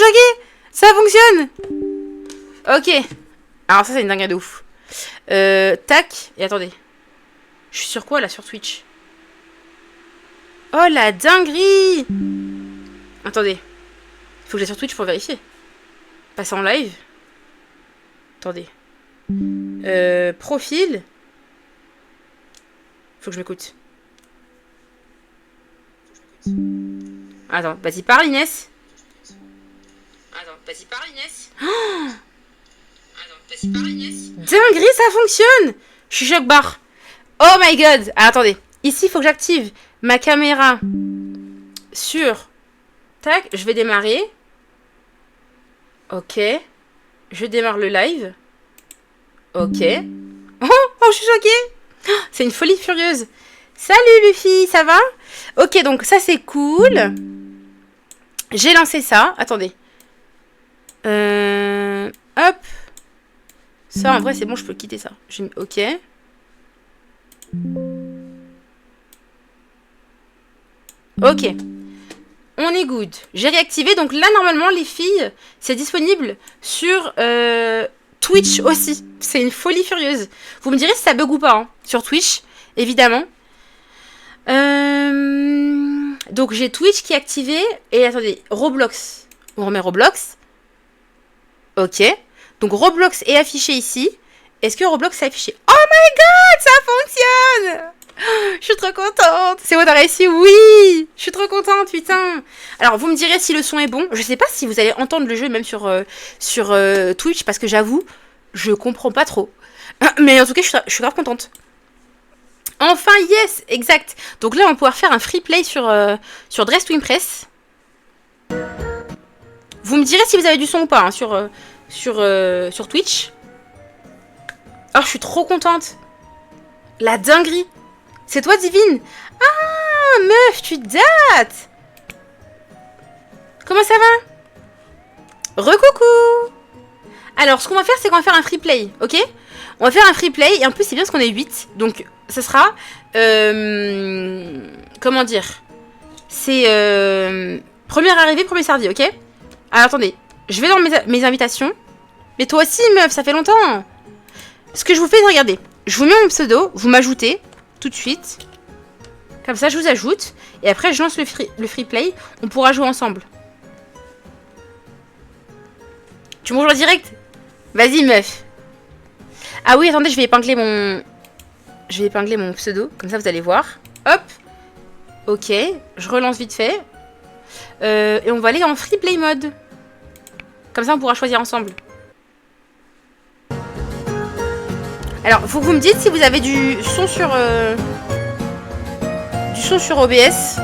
choquée. Ça fonctionne. Ok. Alors ça, c'est une dinguerie de ouf. Tac. Et attendez. Je suis sur quoi, là, sur Twitch? Oh, la dinguerie. Attendez. Il faut que j'aille sur Twitch pour vérifier. Passer en live. Attendez. Profil. Faut que je m'écoute. Attends, vas-y, parle, Inès. Oh, dinguerie, ça fonctionne. Je suis choc barre. Oh my god. Ah, attendez. Ici, il faut que j'active ma caméra sur... Tac, je vais démarrer. Ok. Je démarre le live. Ok. Oh, je suis choquée. C'est une folie furieuse. Salut Luffy, ça va? Ok, donc ça c'est cool. J'ai lancé ça. Attendez. Hop. Ça en vrai c'est bon, je peux quitter ça. Ok. Ok. On est good. J'ai réactivé. Donc là normalement les filles, c'est disponible sur Twitch aussi. C'est une folie furieuse. Vous me direz si ça bug ou pas hein, sur Twitch, évidemment. Donc j'ai Twitch qui est activé. Et attendez, Roblox. On remet Roblox. Ok. Donc Roblox est affiché ici. Est-ce que Roblox est affiché? Oh my god, ça fonctionne. Je suis trop contente. C'est bon, t'as réussi? Oui. Je suis trop contente, putain. Alors vous me direz si le son est bon. Je sais pas si vous allez entendre le jeu même sur Twitch. Parce que j'avoue, je comprends pas trop. Mais en tout cas, je suis grave contente. Enfin, yes, exact. Donc là, on va pouvoir faire un free play sur Dress to Impress. Vous me direz si vous avez du son ou pas hein, sur Twitch. Oh, je suis trop contente. La dinguerie. C'est toi, Divine? Ah, meuf, tu dates. Comment ça va? Recoucou. Alors, ce qu'on va faire, c'est qu'on va faire un free play, ok? On va faire un free play, et en plus, c'est bien parce qu'on est 8. Donc, ce sera... comment dire? C'est... premier arrivé, premier servi, ok? Alors, attendez. Je vais dans mes invitations. Mais toi aussi, meuf, ça fait longtemps. Ce que je vous fais, regardez. Je vous mets mon pseudo, vous m'ajoutez tout de suite. Comme ça, je vous ajoute. Et après, je lance le free play. On pourra jouer ensemble. Tu me rejoins direct? Vas-y, meuf. Ah oui, attendez, je vais épingler mon pseudo. Comme ça, vous allez voir. Hop. Ok. Je relance vite fait. Et on va aller en free play mode. Comme ça, on pourra choisir ensemble. Alors, faut que vous me dites si vous avez du son sur OBS.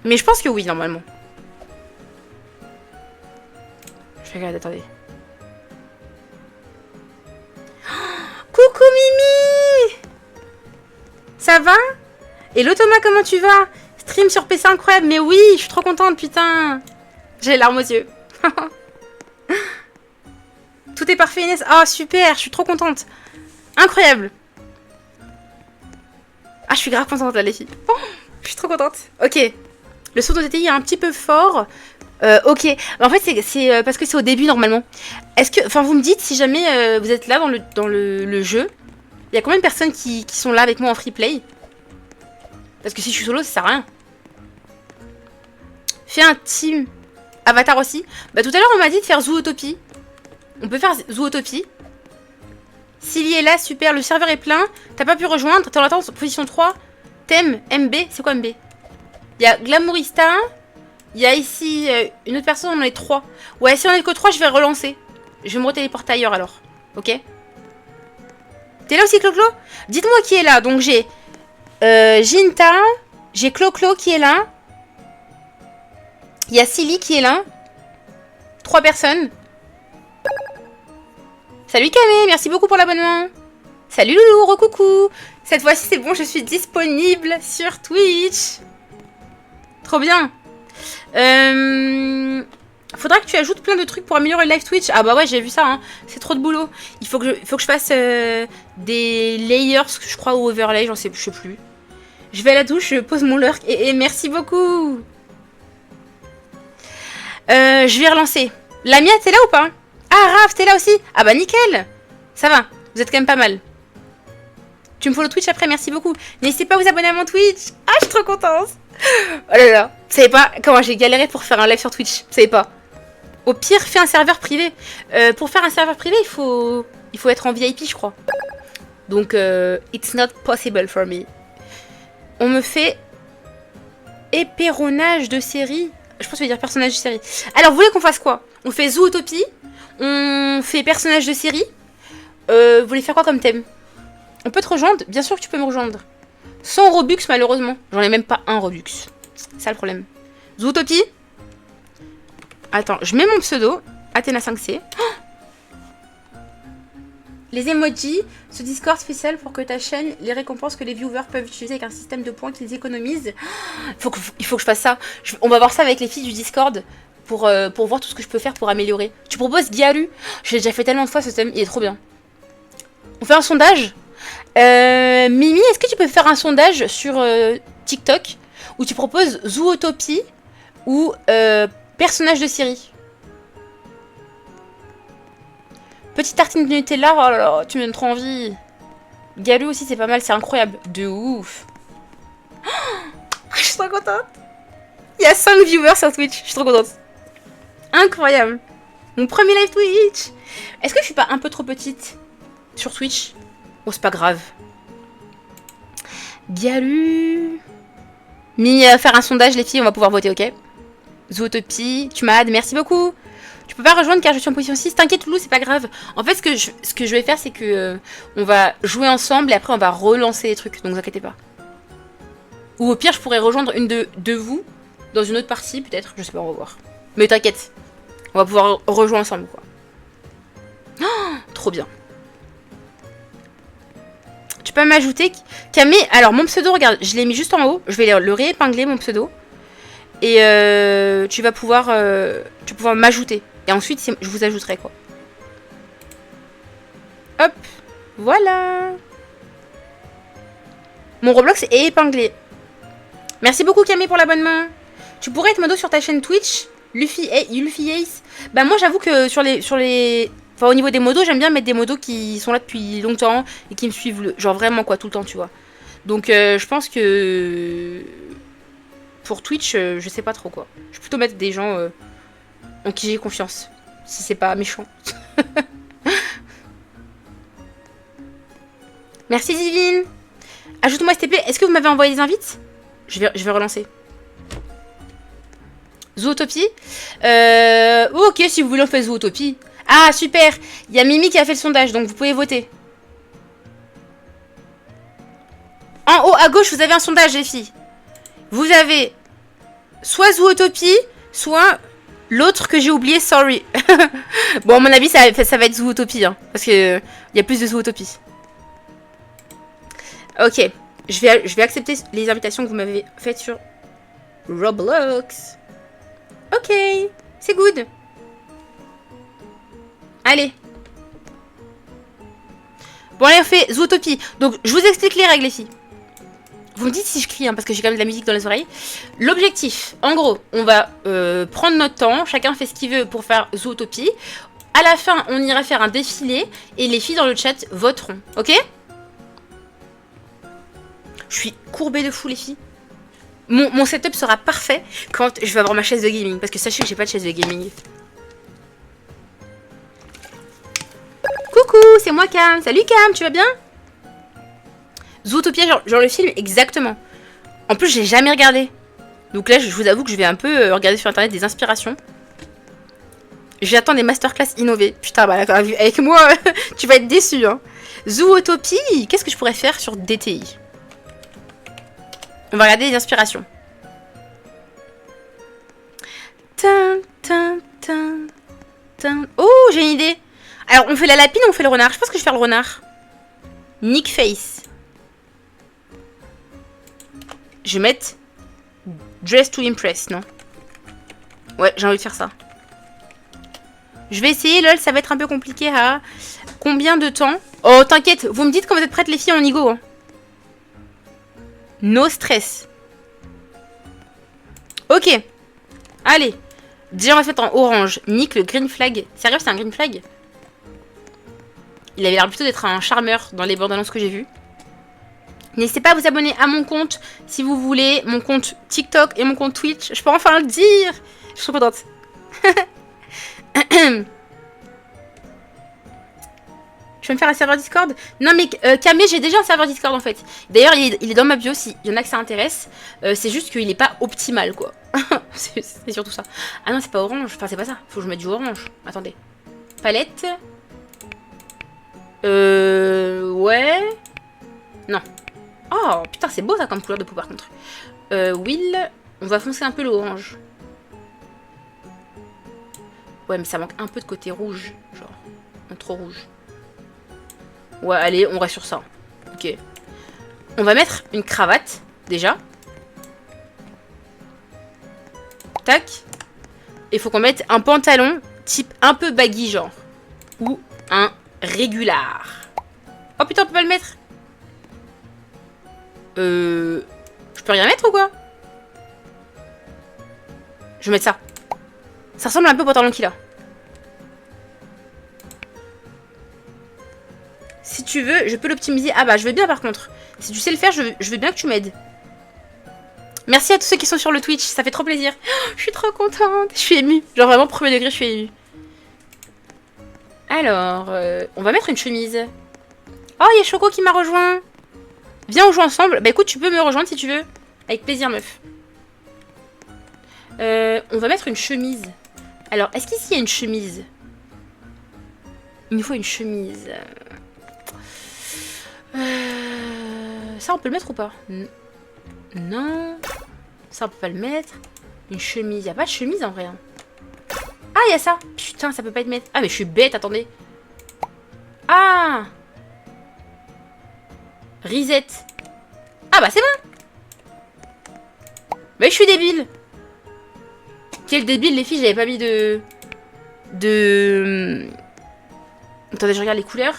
Mais je pense que oui, normalement. Je vais regarder, attendez. Coucou Mimi! Ça va? Et Thomas, comment tu vas? Stream sur PC incroyable, mais oui, je suis trop contente, putain! J'ai les larmes aux yeux. Tout est parfait, Inès. Ah, super, je suis trop contente. Incroyable. Ah, je suis grave contente, là, les filles. Oh, je suis trop contente. Ok. Le son de TTI est un petit peu fort. Ok. En fait, c'est parce que c'est au début, normalement. Est-ce que... Enfin, vous me dites si jamais vous êtes là dans le jeu. Il y a combien de personnes qui sont là avec moi en free play? Parce que si je suis solo, ça sert à rien. Fais un team avatar aussi. Bah, tout à l'heure, on m'a dit de faire Zootopie. On peut faire Zootopie. S'il y est là, super. Le serveur est plein. T'as pas pu rejoindre. T'es en attente, position 3. Thème, MB. C'est quoi MB? Il y a Glamourista. Il y a ici une autre personne. On en est 3. Ouais, si on est que 3, je vais relancer. Je vais me retéléporter ailleurs alors. Ok? T'es là aussi, Clo-Clo? Dites-moi qui est là. Donc j'ai Jinta. J'ai Clo-Clo qui est là. Il y a Silly qui est là. 3 personnes. Salut Camé, merci beaucoup pour l'abonnement. Salut Loulou, recoucou. Cette fois-ci c'est bon, je suis disponible sur Twitch. Trop bien. Faudra que tu ajoutes plein de trucs pour améliorer le live Twitch. Ah bah ouais, j'ai vu ça, hein. C'est trop de boulot. Il faut que je fasse des layers, je crois, ou overlay, je sais plus. Je vais à la douche, je pose mon lurk et merci beaucoup. Je vais relancer. Lamia, t'es là ou pas? Ah, Raph, t'es là aussi? Ah bah nickel. Ça va, vous êtes quand même pas mal. Tu me follow Twitch après, merci beaucoup. N'hésitez pas à vous abonner à mon Twitch. Ah, je suis trop contente. Oh là là. Vous savez pas comment j'ai galéré pour faire un live sur Twitch? Vous savez pas. Au pire, fais un serveur privé. Pour faire un serveur privé, il faut être en VIP, je crois. Donc, it's not possible for me. On me fait éperonnage de série. Je pense que je vais dire personnage de série. Alors, vous voulez qu'on fasse quoi? On fait Zootopie. On fait personnage de série. Vous voulez faire quoi comme thème? On peut te rejoindre? Bien sûr que tu peux me rejoindre. 100 Robux, malheureusement. J'en ai même pas un Robux. C'est ça le problème. Zootopie. Attends, je mets mon pseudo. Athéna 5C. Oh, les emojis. Ce Discord spécial pour que ta chaîne, les récompenses que les viewers peuvent utiliser avec un système de points qu'ils économisent. Il faut que je fasse ça. On va voir ça avec les filles du Discord. Pour voir tout ce que je peux faire pour améliorer. Tu proposes Gyaru? J'ai déjà fait tellement de fois ce thème. Il est trop bien. On fait un sondage. Mimi, est-ce que tu peux faire un sondage sur TikTok où tu proposes Zootopie ou personnage de série? Petite tartine de Nutella, oh là là, tu me donnes trop envie. Galu aussi, c'est pas mal, c'est incroyable. De ouf. Oh, je suis trop contente. Il y a 5 viewers sur Twitch, je suis trop contente. Incroyable. Mon premier live Twitch. Est-ce que je suis pas un peu trop petite sur Twitch? Oh, c'est pas grave. Galu. Mimi, faire un sondage, les filles, on va pouvoir voter, ok? Zootopie, tu m'as add, merci beaucoup. Tu peux pas rejoindre car je suis en position 6. T'inquiète, Loulou, c'est pas grave. En fait, ce que je vais faire, c'est que on va jouer ensemble et après, on va relancer les trucs. Donc, vous inquiétez pas. Ou au pire, je pourrais rejoindre une de vous dans une autre partie, peut-être. Je sais pas, on va voir. Mais t'inquiète. On va pouvoir rejouer ensemble, quoi. Oh, trop bien. Tu peux m'ajouter Camé. Alors, mon pseudo, regarde, je l'ai mis juste en haut. Je vais le réépingler, mon pseudo. Et tu vas pouvoir m'ajouter. Et ensuite, je vous ajouterai, quoi. Hop. Voilà. Mon Roblox est épinglé. Merci beaucoup, Camé, pour l'abonnement. Tu pourrais être modo sur ta chaîne Twitch, Luffy Ace. Bah, moi, j'avoue que sur les... Enfin, au niveau des modos, j'aime bien mettre des modos qui sont là depuis longtemps et qui me suivent, genre vraiment, quoi, tout le temps, tu vois. Donc, je pense que... Pour Twitch, je sais pas trop, quoi. Je vais plutôt mettre des gens en qui j'ai confiance. Si c'est pas méchant. Merci, Divine. Ajoute-moi STP. Est-ce que vous m'avez envoyé des invites? Je vais relancer. Zootopie. Ok, si vous voulez, on fait Zootopie. Ah, super. Il y a Mimi qui a fait le sondage, donc vous pouvez voter. En haut à gauche, vous avez un sondage, les filles. Vous avez soit Zootopie, soit l'autre que j'ai oublié, sorry. Bon, à mon avis, ça va être Zootopie, hein, parce que y a plus de Zootopie. Ok, je vais accepter les invitations que vous m'avez faites sur Roblox. Ok, c'est good. Allez. Bon, allez, on fait Zootopie. Donc, je vous explique les règles, les filles. Vous me dites si je crie, hein, parce que j'ai quand même de la musique dans les oreilles. L'objectif, en gros, on va prendre notre temps. Chacun fait ce qu'il veut pour faire Zootopie. À la fin, on ira faire un défilé. Et les filles dans le chat voteront. Ok? Je suis courbée de fou, les filles. Mon setup sera parfait quand je vais avoir ma chaise de gaming. Parce que sachez que j'ai pas de chaise de gaming. Coucou, c'est moi Cam. Salut Cam, tu vas bien? Zootopia, genre le film, exactement. En plus, j'ai jamais regardé. Donc là, je vous avoue que je vais un peu regarder sur internet des inspirations. J'attends des masterclass innovées. Putain, bah avec moi, tu vas être déçu. Hein. Zootopie, qu'est-ce que je pourrais faire sur DTI? On va regarder les inspirations. Oh, j'ai une idée. Alors, on fait la lapine ou on fait le renard? Je pense que je vais faire le renard. Nick Face. Je vais mettre Dress to Impress, non? Ouais, j'ai envie de faire ça. Je vais essayer, lol, ça va être un peu compliqué. À combien de temps? Oh, t'inquiète, vous me dites quand vous êtes prêtes, les filles, on y go. Hein. No stress. Ok. Allez. Déjà, on va se mettre en orange. Nick, le green flag. Sérieux, c'est un green flag? Il avait l'air plutôt d'être un charmeur dans les bandes annonces que j'ai vues. N'hésitez pas à vous abonner à mon compte si vous voulez. Mon compte TikTok et mon compte Twitch. Je peux enfin le dire. Je suis trop contente. Je vais me faire un serveur Discord. Non mais Camé, j'ai déjà un serveur Discord en fait. D'ailleurs, il est dans ma bio s'il y en a que ça intéresse. C'est juste qu'il est pas optimal quoi. c'est surtout ça. Ah non, c'est pas orange. Enfin, c'est pas ça. Faut que je mette du orange. Attendez. Palette. Ouais. Non. Oh putain, c'est beau ça comme couleur de peau par contre. Will. On va foncer un peu l'orange. Ouais, mais ça manque un peu de côté rouge. Genre, trop rouge. Ouais, allez, on reste sur ça. Ok. On va mettre une cravate, déjà. Tac. Il faut qu'on mette un pantalon type un peu baggy, genre. Ou un régular. Oh putain, on peut pas le mettre. Je peux rien mettre ou quoi? Je vais mettre ça. Ça ressemble un peu au pantalon qu'il a. Si tu veux, je peux l'optimiser. Ah bah, je veux bien par contre. Si tu sais le faire, je veux bien que tu m'aides. Merci à tous ceux qui sont sur le Twitch, ça fait trop plaisir. Oh, je suis trop contente, je suis émue. Genre vraiment, premier degré, je suis émue. Alors, on va mettre une chemise. Oh, il y a Choco qui m'a rejoint. Viens, on joue ensemble. Bah écoute, tu peux me rejoindre si tu veux. Avec plaisir, meuf. On va mettre une chemise. Alors, est-ce qu'ici il y a une chemise? Il nous faut une chemise. Ça, on peut le mettre ou pas? Non. Ça, on peut pas le mettre. Une chemise. Il n'y a pas de chemise en vrai. Hein. Ah, il y a ça. Putain, ça peut pas être mettre. Ah, mais je suis bête, attendez. Ah. Reset. Ah, bah c'est bon. Mais je suis débile. Quel débile, les filles, j'avais pas mis de... Attendez, je regarde les couleurs.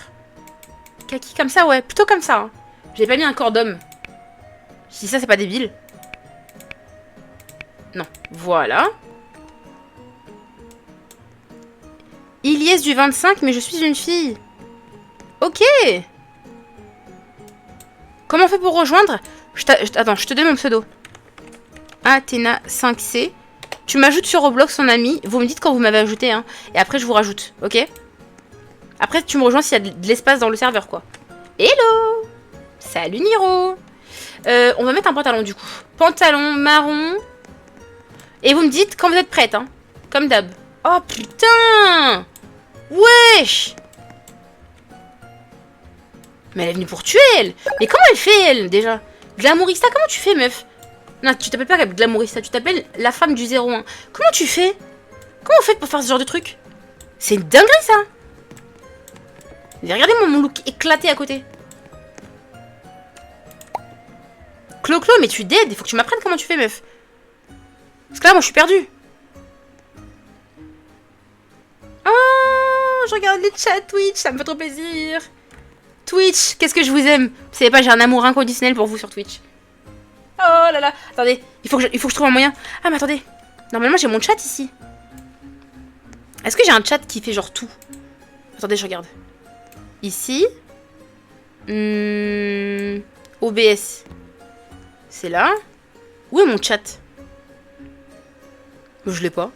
Kaki comme ça, ouais. Plutôt comme ça. Hein. J'avais pas mis un corps d'homme. Si ça, c'est pas débile. Non. Voilà. Iliès du 25, mais je suis une fille. Ok. Comment on fait pour rejoindre? Attends, je te donne mon pseudo. Athéna 5C. Tu m'ajoutes sur Roblox en ami. Vous me dites quand vous m'avez ajouté, hein. Et après, je vous rajoute, ok? Après, tu me rejoins s'il y a de l'espace dans le serveur, quoi. Hello! Salut Niro! On va mettre un pantalon, du coup. Pantalon marron. Et vous me dites quand vous êtes prête, hein. Comme d'hab. Oh, putain! Wesh! Mais elle est venue pour tuer, elle! Mais comment elle fait, elle, déjà? Glamourista, comment tu fais, meuf? Non, tu t'appelles pas Glamourista, tu t'appelles la femme du 01. Comment tu fais? Comment on fait pour faire ce genre de truc? C'est une dinguerie, ça! Regardez mon look éclaté à côté. Clo-Clo, mais tu dead, il faut que tu m'apprennes comment tu fais, meuf. Parce que là, moi, je suis perdue. Oh, je regarde les chats Twitch, ça me fait trop plaisir. Twitch, qu'est-ce que je vous aime. Vous savez pas, j'ai un amour inconditionnel pour vous sur Twitch. Oh là là, attendez, il faut que je trouve un moyen. Ah, mais attendez, normalement, j'ai mon chat ici. Est-ce que j'ai un chat qui fait genre tout? Attendez, je regarde. Ici. OBS. C'est là. Où est mon chat? Je l'ai pas.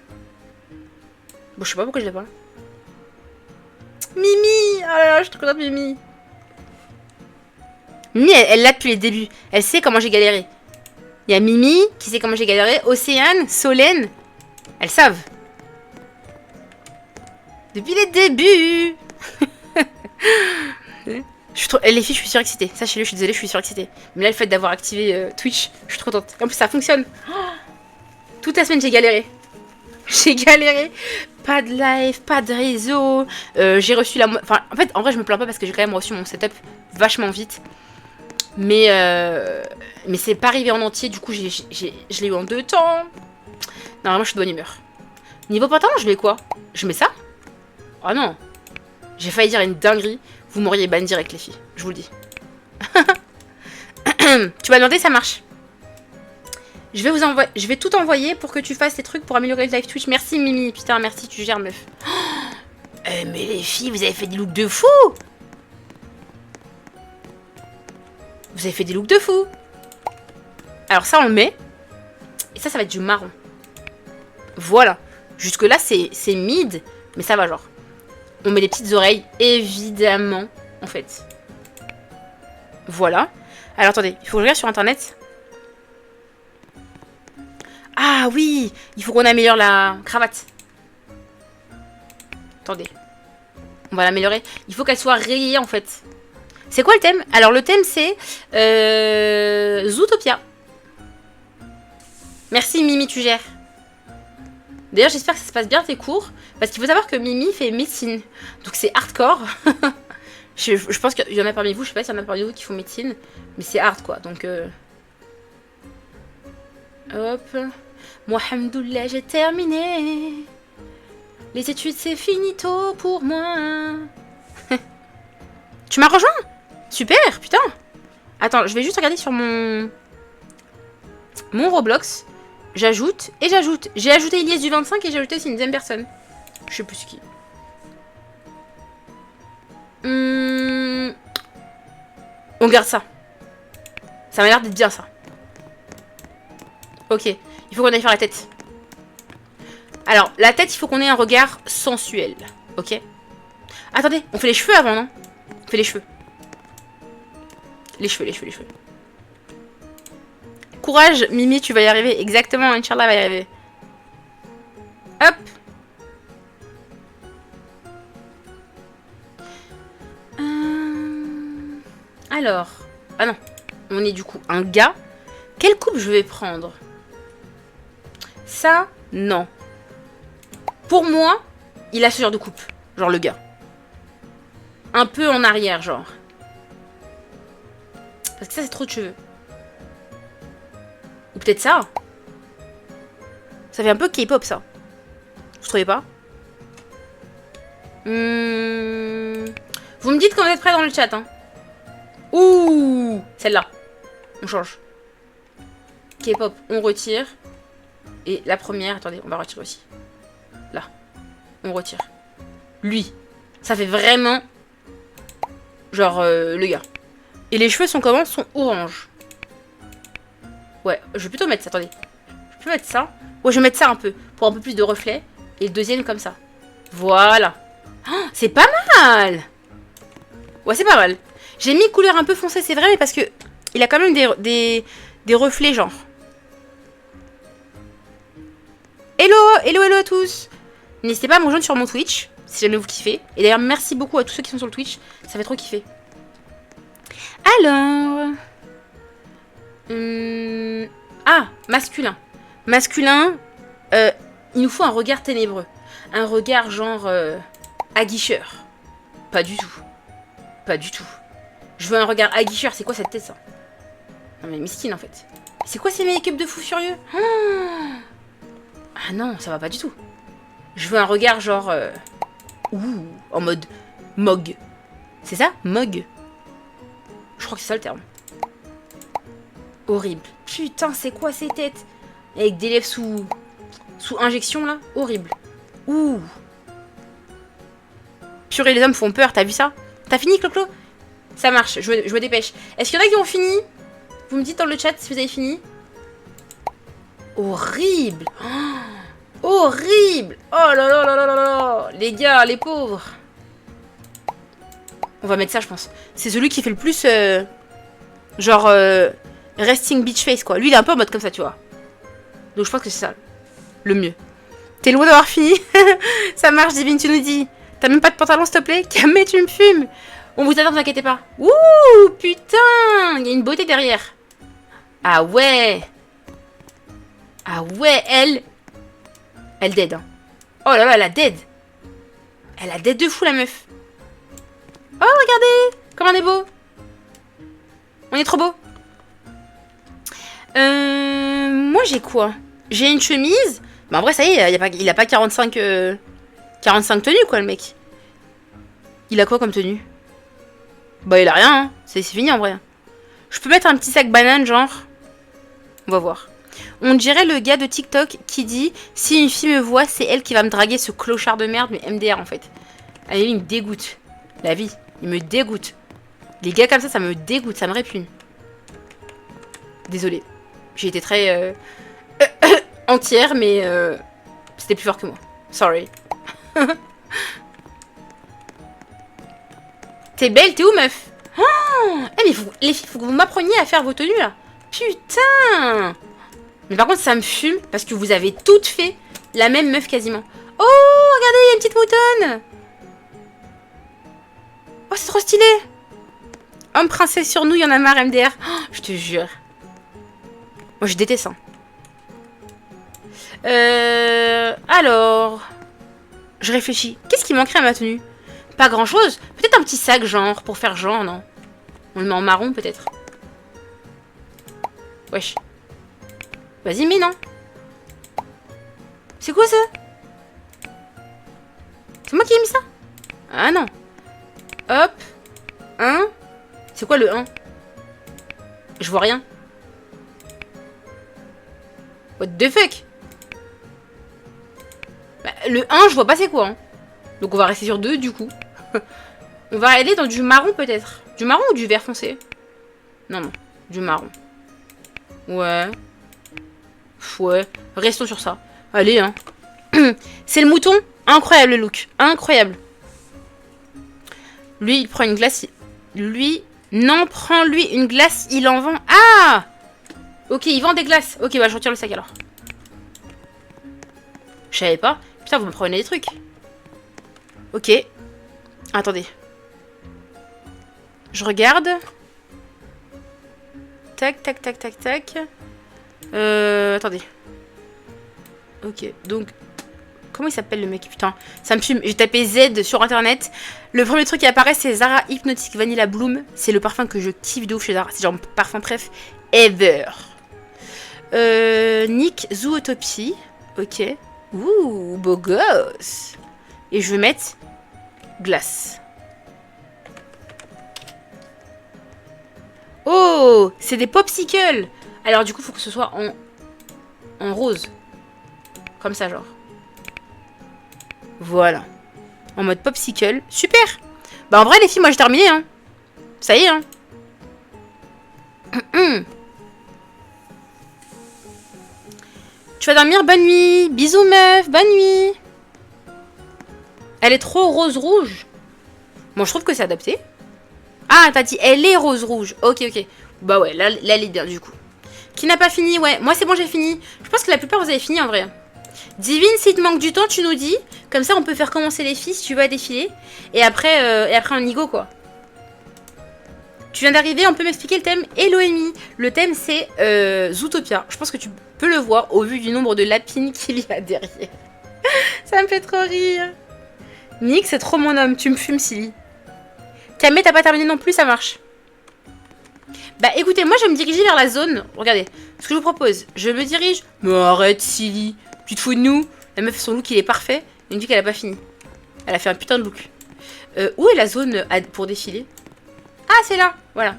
Bon, je sais pas pourquoi je l'ai pas. Mimi! Oh là là, je suis trop contente de Mimi. Mimi, elle l'a depuis les débuts. Elle sait comment j'ai galéré. Il y a Mimi qui sait comment j'ai galéré. Océane, Solène. Elles savent. Depuis les débuts. Les filles, je suis surexcitée. Sachez-le, je suis désolée, je suis surexcitée. Mais là, le fait d'avoir activé Twitch, je suis trop contente. En plus, ça fonctionne. Toute la semaine, j'ai galéré. J'ai galéré. Pas de live, pas de réseau. J'ai reçu la... Enfin, en fait, en vrai, je me plains pas parce que j'ai quand même reçu mon setup vachement vite. Mais c'est pas arrivé en entier. Du coup, je l'ai eu en 2 temps. Normalement, je suis de bonne humeur. Niveau pantalon, je mets quoi? Je mets ça? Oh non. J'ai failli dire une dinguerie. Vous m'auriez ban direct, les filles. Je vous le dis. Tu m'as demandé, ça marche. Je vais tout envoyer pour que tu fasses tes trucs pour améliorer le live Twitch. Merci Mimi, putain, merci, tu gères meuf. Mais les filles, vous avez fait des looks de fou. Vous avez fait des looks de fou. Alors ça, on le met. Et ça va être du marron. Voilà. Jusque là, c'est mid. Mais ça va, genre. On met les petites oreilles, évidemment, en fait. Voilà. Alors, attendez. Il faut que je regarde sur Internet. Ah oui. Il faut qu'on améliore la cravate. Attendez. On va l'améliorer. Il faut qu'elle soit rayée, en fait. C'est quoi le thème? Alors, le thème, c'est Zootopia. Merci, Mimi, tu gères. D'ailleurs, j'espère que ça se passe bien tes cours. Parce qu'il faut savoir que Mimi fait médecine. Donc, c'est hardcore. je pense qu'il y en a parmi vous. Je sais pas s'il y en a parmi vous qui font médecine. Mais c'est hard, quoi. Donc, hop. Moi, hamdoullah, j'ai terminé. Les études, c'est finito pour moi. Tu m'as rejoint? Super, putain. Attends, je vais juste regarder sur mon Roblox. J'ajoute et j'ajoute. J'ai ajouté Ilyes du 25 et j'ai ajouté aussi une deuxième personne. Je sais plus qui. On garde ça. Ça m'a l'air d'être bien ça. Ok, il faut qu'on aille faire la tête. Alors, la tête, il faut qu'on ait un regard sensuel. Ok. Attendez, on fait les cheveux avant, non? On fait les cheveux. Les cheveux. Courage, Mimi, tu vas y arriver. Exactement, Inch'Allah va y arriver. Hop. Alors. Ah non. On est du coup un gars. Quelle coupe je vais prendre? Ça, non. Pour moi, il a ce genre de coupe. Genre le gars. Un peu en arrière, genre. Parce que ça, c'est trop de cheveux. Ou peut-être ça. Ça fait un peu K-pop, ça. Vous trouvez pas? Vous me dites quand vous êtes prêts dans le chat, hein. Ouh, celle-là. On change. K-pop, on retire. Et la première, attendez, on va retirer aussi. Là. On retire. Lui. Ça fait vraiment... genre, le gars. Et les cheveux sont comment? Sont orange. Ouais, je vais plutôt mettre ça, attendez. Je peux mettre ça. Ouais, je vais mettre ça un peu, pour un peu plus de reflet. Et le deuxième comme ça. Voilà. Oh, c'est pas mal. Ouais, c'est pas mal. J'ai mis couleur un peu foncée, c'est vrai, mais parce que il a quand même des reflets, genre. Hello, hello, hello à tous. N'hésitez pas à me rejoindre sur mon Twitch, si jamais vous kiffez. Et d'ailleurs, merci beaucoup à tous ceux qui sont sur le Twitch. Ça fait trop kiffer. Alors... Ah, masculin. Masculin, il nous faut un regard ténébreux. Un regard genre aguicheur. Pas du tout. Pas du tout. Je veux un regard aguicheur. C'est quoi cette tête, ça? Non mais miskin en fait. C'est quoi ces make-up de fou furieux? Ah non, ça va pas du tout. Je veux un regard genre... ouh, en mode Mog. C'est ça? Mog. Je crois que c'est ça le terme. Horrible. Putain, c'est quoi ces têtes? Avec des lèvres sous injection, là. Horrible. Ouh. Purée, les hommes font peur, t'as vu ça? T'as fini, Clo-Clo? Ça marche, je me dépêche. Est-ce qu'il y en a qui ont fini? Vous me dites dans le chat si vous avez fini. Horrible. Oh, horrible. Oh là là là là là là. Les gars, les pauvres. On va mettre ça, je pense. C'est celui qui fait le plus... genre... resting beach face, quoi. Lui, il est un peu en mode comme ça, tu vois. Donc, je pense que c'est ça. Le mieux. T'es loin d'avoir fini. Ça marche, Divine, tu nous dis. T'as même pas de pantalon, s'il te plaît? Camé, tu me fumes. On vous attend, ne vous inquiétez pas. Ouh, putain. Il y a une beauté derrière. Ah ouais. Ah ouais, elle dead. Hein. Oh là là, elle a dead. Elle a dead de fou, la meuf. Oh, regardez. Comme on est beau. On est trop beau. Moi, j'ai quoi? J'ai une chemise. Bah, en vrai, ça y est, il a pas 45 tenues, quoi, le mec. Il a quoi comme tenue? Bah, il a rien, hein. C'est fini, en vrai. Je peux mettre un petit sac banane, genre. On va voir. On dirait le gars de TikTok qui dit si une fille me voit, c'est elle qui va me draguer, ce clochard de merde, mais MDR en fait. Allez, il me dégoûte. La vie, il me dégoûte. Les gars comme ça me dégoûte, ça me répugne. Désolée. J'ai été très entière, mais c'était plus fort que moi. Sorry. T'es belle, t'es où, meuf? Oh, mais les filles, faut que vous m'appreniez à faire vos tenues, là. Putain. Mais par contre, ça me fume, parce que vous avez toutes fait la même meuf, quasiment. Oh, regardez, il y a une petite moutonne. Oh, c'est trop stylé. Homme princesse sur nous, il y en a marre, MDR. Oh, je te jure. Moi, je déteste ça. Alors... Je réfléchis. Qu'est-ce qui manquerait à ma tenue? Pas grand-chose. Peut-être un petit sac, genre, pour faire genre, non? On le met en marron, peut-être. Wesh. Vas-y, mais non. C'est quoi, ça? C'est moi qui ai mis ça? Ah, non. Hop. 1. C'est quoi, le 1? Je vois rien. What the fuck? Bah, le 1, je vois pas c'est quoi. Hein. Donc on va rester sur 2 du coup. On va aller dans du marron peut-être. Du marron ou du vert foncé? Non, non. Du marron. Ouais. Ouais. Restons sur ça. Allez, hein. C'est le mouton. Incroyable le look. Incroyable. Lui, il prend une glace. Lui... Non, prends-lui une glace. Il en vend... Ah! Ok, il vend des glaces. Ok, bah je retire le sac alors. Je savais pas. Putain, vous me prenez des trucs. Ok. Attendez. Je regarde. Tac, tac, tac, tac, tac. Attendez. Ok, donc... Comment il s'appelle le mec? Putain, ça me fume. J'ai tapé Z sur internet. Le premier truc qui apparaît, c'est Zara Hypnotic Vanilla Bloom. C'est le parfum que je kiffe de ouf chez Zara. C'est genre mon parfum préf ever. Nick Zootopie. Ok. Ouh, beau gosse. Et je vais mettre glace. Oh, c'est des popsicles. Alors du coup, il faut que ce soit en rose. Comme ça, genre. Voilà. En mode popsicle. Super. Bah en vrai, les filles, moi j'ai terminé. Hein. Ça y est. Hein. Tu vas dormir, bonne nuit. Bisous, meuf, bonne nuit. Elle est trop rose-rouge. Bon, je trouve que c'est adapté. Ah, t'as dit, elle est rose-rouge. Ok, ok. Bah ouais, là, elle est bien, du coup. Qui n'a pas fini? Ouais, moi c'est bon, j'ai fini. Je pense que la plupart, vous avez fini, en vrai. Divine, s'il te manque du temps, tu nous dis. Comme ça, on peut faire commencer les filles, si tu veux, à défiler. Et après on y go, quoi. Tu viens d'arriver, on peut m'expliquer le thème? Hello, Amy. Le thème, c'est Zootopia. Je pense que tu peux le voir au vu du nombre de lapines qu'il y a derrière. Ça me fait trop rire. Nick, c'est trop mon homme. Tu me fumes, Silly. Camé, t'as pas terminé non plus, ça marche. Bah écoutez, moi je vais me diriger vers la zone. Regardez, ce que je vous propose, je me dirige. Mais arrête, Silly. Tu te fous de nous? La meuf, son look, il est parfait. Elle me dit qu'elle a pas fini. Elle a fait un putain de look. Où est la zone pour défiler? Ah, c'est là. Voilà.